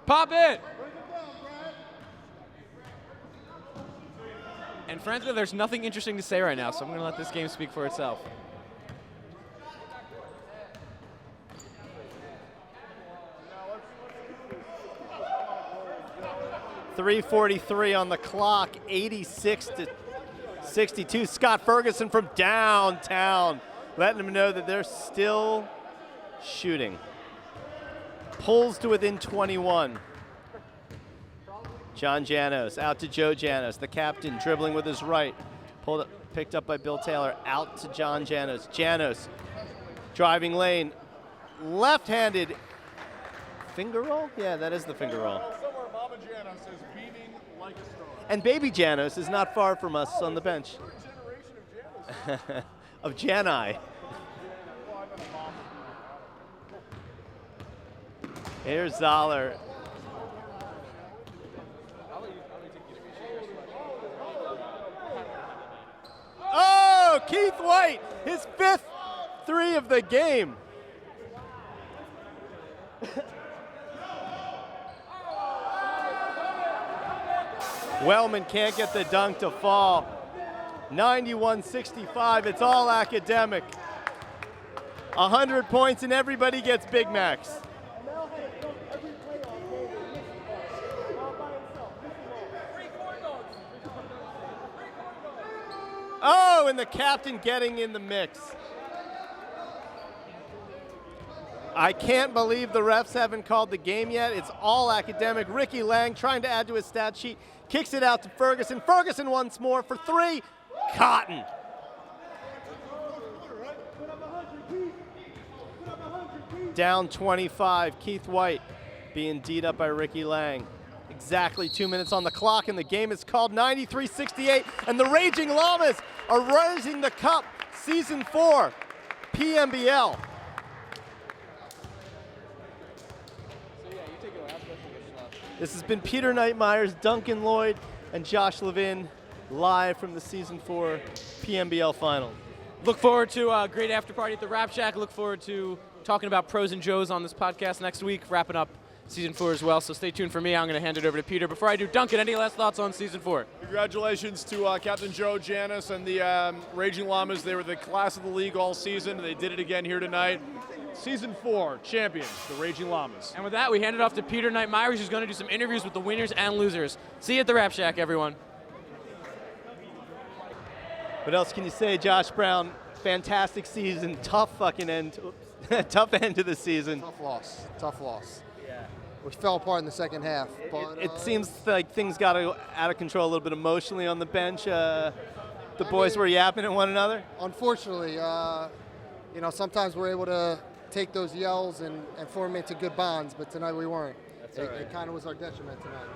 Pop it! And frankly, there's nothing interesting to say right now, so I'm going to let this game speak for itself. .343 on the clock, 86-62. Scott Ferguson from downtown, letting them know that they're still shooting. Pulls to within 21. John Janos out to Joe Janos, the captain, dribbling with his right. Picked up by Bill Taylor, out to John Janos. Janos, driving lane, left-handed finger roll? Yeah, that is the finger roll. Somewhere Mama Janos is beaming like a star. And baby Janos is not far from us on the bench. Of Jani. Here's Zoller. Oh, Keith White, his 5th 3 of the game. Wellman can't get the dunk to fall. 91-65, it's all academic. 100 points and everybody gets Big Macs. Oh, and the captain getting in the mix. I can't believe the refs haven't called the game yet. It's all academic. Ricky Lang trying to add to his stat sheet. Kicks it out to Ferguson. Ferguson once more for 3. Cotton. Down 25. Keith White being D'd up by Ricky Lang. Exactly 2 minutes on the clock, and the game is called 93-68. And the Raging Llamas are raising the cup. Season 4, PMBL. This has been Peter Knightmeyers, Duncan Lloyd, and Josh Levin, live from the Season 4 PMBL Final. Look forward to a great after party at the Rap Shack. Look forward to talking about pros and Joes on this podcast next week, wrapping up Season 4 as well. So stay tuned for me. I'm going to hand it over to Peter. Before I do, Duncan, any last thoughts on Season 4? Congratulations to Captain Joe Janos and the Raging Llamas. They were the class of the league all season, and they did it again here tonight. Season 4 champions, the Raging Llamas. And with that, we hand it off to Peter Knight-Myers, who's going to do some interviews with the winners and losers. See you at the Rap Shack, everyone. What else can you say, Josh Brown? Fantastic season, tough fucking end, tough end to the season. Tough loss. Yeah. We fell apart in the second half. But, It seems like things got out of control a little bit emotionally on the bench. The boys were yapping at one another. Unfortunately, sometimes we're able to take those yells and form into good bonds, but tonight we weren't. It kind of was our detriment tonight.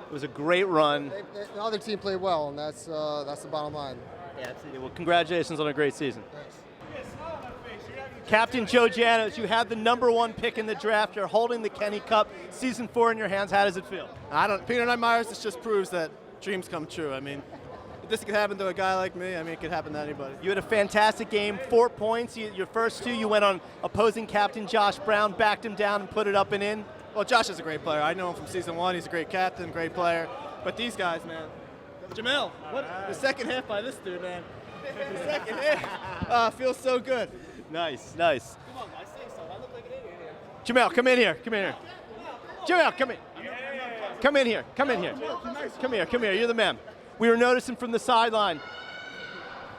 It was a great run. The other team played well, and that's the bottom line. Yeah, absolutely. Well, congratulations on a great season. Thanks. Captain Joe Janos, you had the #1 pick in the draft. You're holding the Kenny Cup, season 4 in your hands. How does it feel? Peter Knight-Myers, this just proves that dreams come true. I mean, if this could happen to a guy like me, I mean, it could happen to anybody. You had a fantastic game, 4 points. Your first 2, you went on opposing captain Josh Brown, backed him down and put it up and in. Well, Josh is a great player. I know him from season 1. He's a great captain, great player. But these guys, man. Jamel, the second half by this dude, man. The second half feels so good. Nice. Come on, guys, say so. I look like an idiot here. Jamel, come in here. Jamel, come in. Come in here. Come here. You're the man. We were noticing from the sideline.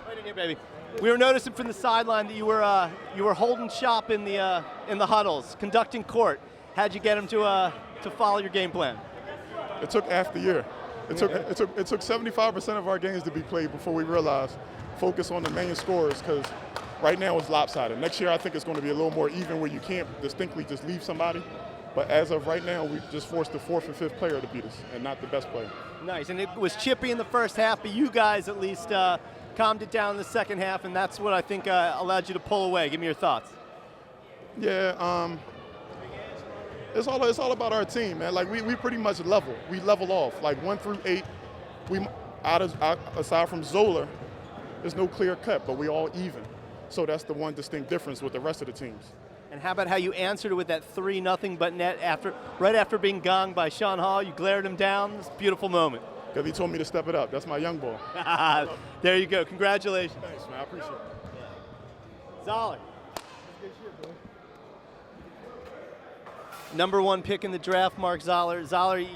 Right in here, baby. We were noticing from the sideline that you were holding shop in the huddles, conducting court. How'd you get him to follow your game plan? It took half the year. It took 75% of our games to be played before we realized focus on the main scorers, because right now it's lopsided. Next year I think it's going to be a little more even where you can't distinctly just leave somebody. But as of right now, we just forced the 4th and 5th player to beat us, and not the best player. Nice, and it was chippy in the first half, but you guys at least calmed it down in the second half, and that's what I think allowed you to pull away. Give me your thoughts. Yeah, it's all about our team, man. Like we pretty much level. We level off. Like 1 through 8, aside from Zola, there's no clear cut, but we all even. So that's the one distinct difference with the rest of the teams. And how about how you answered it with that 3-0 but net right after being gonged by Sean Hall? You glared him down. It's a beautiful moment. Because he told me to step it up. That's my young boy. There you go. Congratulations. Thanks, man. I appreciate it. Zoller. #1 pick in the draft, Mark Zoller. Zoller, it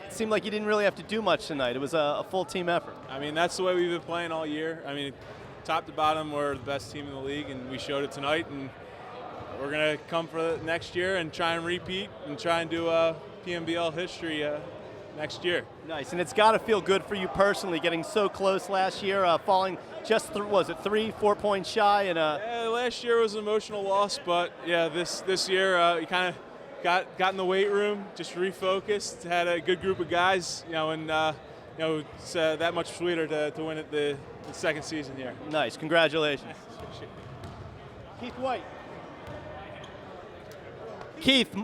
seemed like you didn't really have to do much tonight. It was a full team effort. I mean, that's the way we've been playing all year. I mean, top to bottom, we're the best team in the league, and we showed it tonight. And we're going to come for next year and try and repeat and try and do PMBL history next year. Nice, and it's got to feel good for you personally, getting so close last year, falling just 3-4 points shy. And yeah, last year was an emotional loss, but yeah, this year you kind of got in the weight room, just refocused, had a good group of guys, and it's that much sweeter to win it the second season here. Nice, congratulations. Keith White. Keith.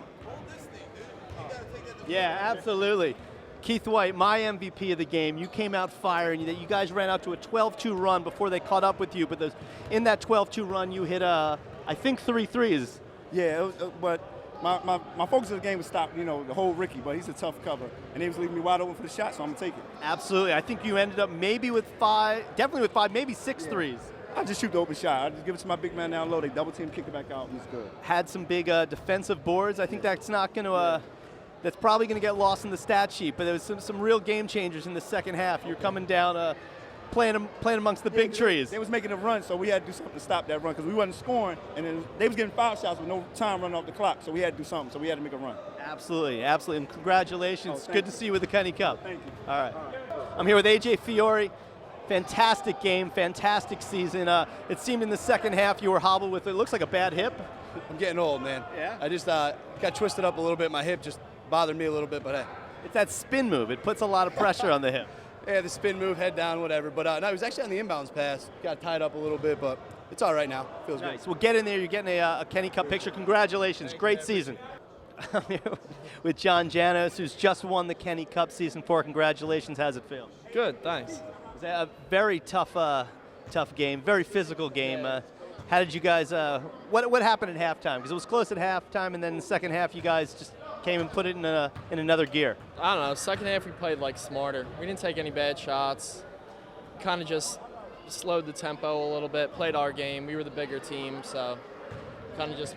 Yeah, absolutely. Keith White, my MVP of the game. You came out firing. You guys ran out to a 12-2 run before they caught up with you, but in that 12-2 run, you hit, I think, 3 threes. Yeah, but my focus of the game was stop, the whole Ricky, but he's a tough cover. And he was leaving me wide open for the shot, so I'm going to take it. Absolutely. I think you ended up maybe with 5, definitely with 5, maybe 6 threes. I just shoot the open shot. I just give it to my big man down low. They double team, kick it back out, and it's good. Had some big defensive boards. I think that's not going to, that's probably going to get lost in the stat sheet. But there was some real game changers in the second half. You're coming down, playing amongst the big trees. They was making a run, so we had to do something to stop that run because we wasn't scoring, and then they was getting foul shots with no time running off the clock. So we had to do something. So we had to make a run. Absolutely, absolutely. And congratulations. Good to see you with the Kenny Cup. Thank you. All right. I'm here with AJ Fiore. Fantastic game, fantastic season. It seemed in the second half you were hobbled with, it looks like a bad hip. I'm getting old, man. Yeah? I just got twisted up a little bit. My hip just bothered me a little bit, but hey. It's that spin move. It puts a lot of pressure on the hip. Yeah, the spin move, head down, whatever. But no, it was actually on the inbounds pass. Got tied up a little bit, but it's all right now. Feels Nice. good. Well, get in there. You're getting a Kenny Cup picture. Congratulations. Great season. I'm here with John Janos, who's just won the Kenny Cup season 4. Congratulations. How's it feel? Good, thanks. It was a very tough game, very physical game. How did you guys, what happened at halftime? Because it was close at halftime, and then in the second half, you guys just came and put it in another gear. I don't know. Second half, we played smarter. We didn't take any bad shots. Kind of just slowed the tempo a little bit. Played our game. We were the bigger team, so kind of just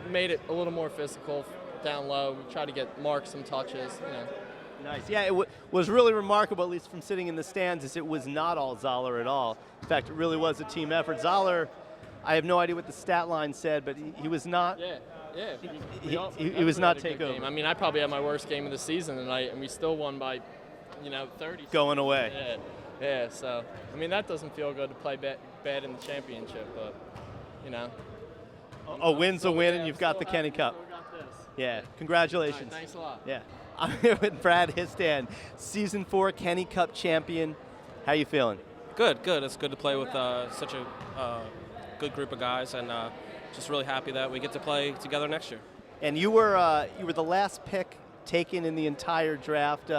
made it a little more physical down low. We tried to get Mark some touches, you know. Nice. Yeah, it was really remarkable, at least from sitting in the stands, is it was not all Zoller at all. In fact, it really was a team effort. Zoller, I have no idea what the stat line said, but he was not. Yeah. He was not takeover. I mean, I probably had my worst game of the season tonight, and we still won by, 30. Going away. Yeah. So I mean, that doesn't feel good to play bad in the championship, but A win's a win, and you've got the Kenny Cup. We got this. Yeah. Congratulations. Right, thanks a lot. Yeah. I'm here with Brad Histan, Season 4 Kenny Cup champion. How you feeling? Good. It's good to play with such a good group of guys, and just really happy that we get to play together next year. And you were the last pick taken in the entire draft.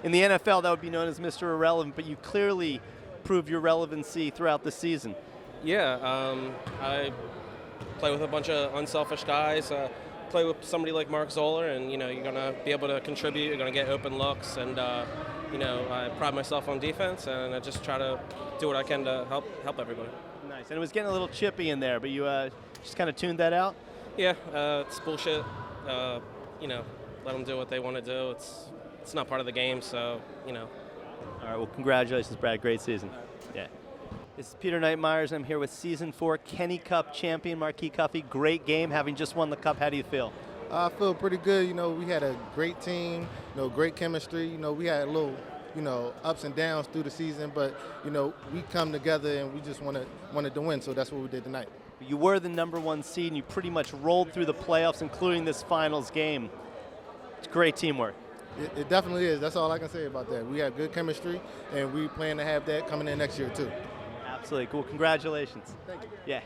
In the NFL, that would be known as Mr. Irrelevant, but you clearly proved your relevancy throughout the season. Yeah, I play with a bunch of unselfish guys. Play with somebody like Mark Zoller, and you're going to be able to contribute. You're going to get open looks, and I pride myself on defense, and I just try to do what I can to help everybody. Nice. And it was getting a little chippy in there, but you just kind of tuned that out. Yeah, it's bullshit. Let them do what they want to do. It's not part of the game, so All right. Well, congratulations, Brad. Great season. Yeah. This is Peter Knightmeyers. I'm here with Season 4 Kenny Cup champion Marquis Cuffey. Great game, having just won the Cup. How do you feel? I feel pretty good. We had a great team, great chemistry. We had a little, ups and downs through the season, but, we come together and we just wanted to win, so that's what we did tonight. You were the #1 seed, and you pretty much rolled through the playoffs, including this finals game. It's great teamwork. It definitely is. That's all I can say about that. We have good chemistry, and we plan to have that coming in next year, too. Absolutely. Cool. Congratulations. Thank you. Yeah.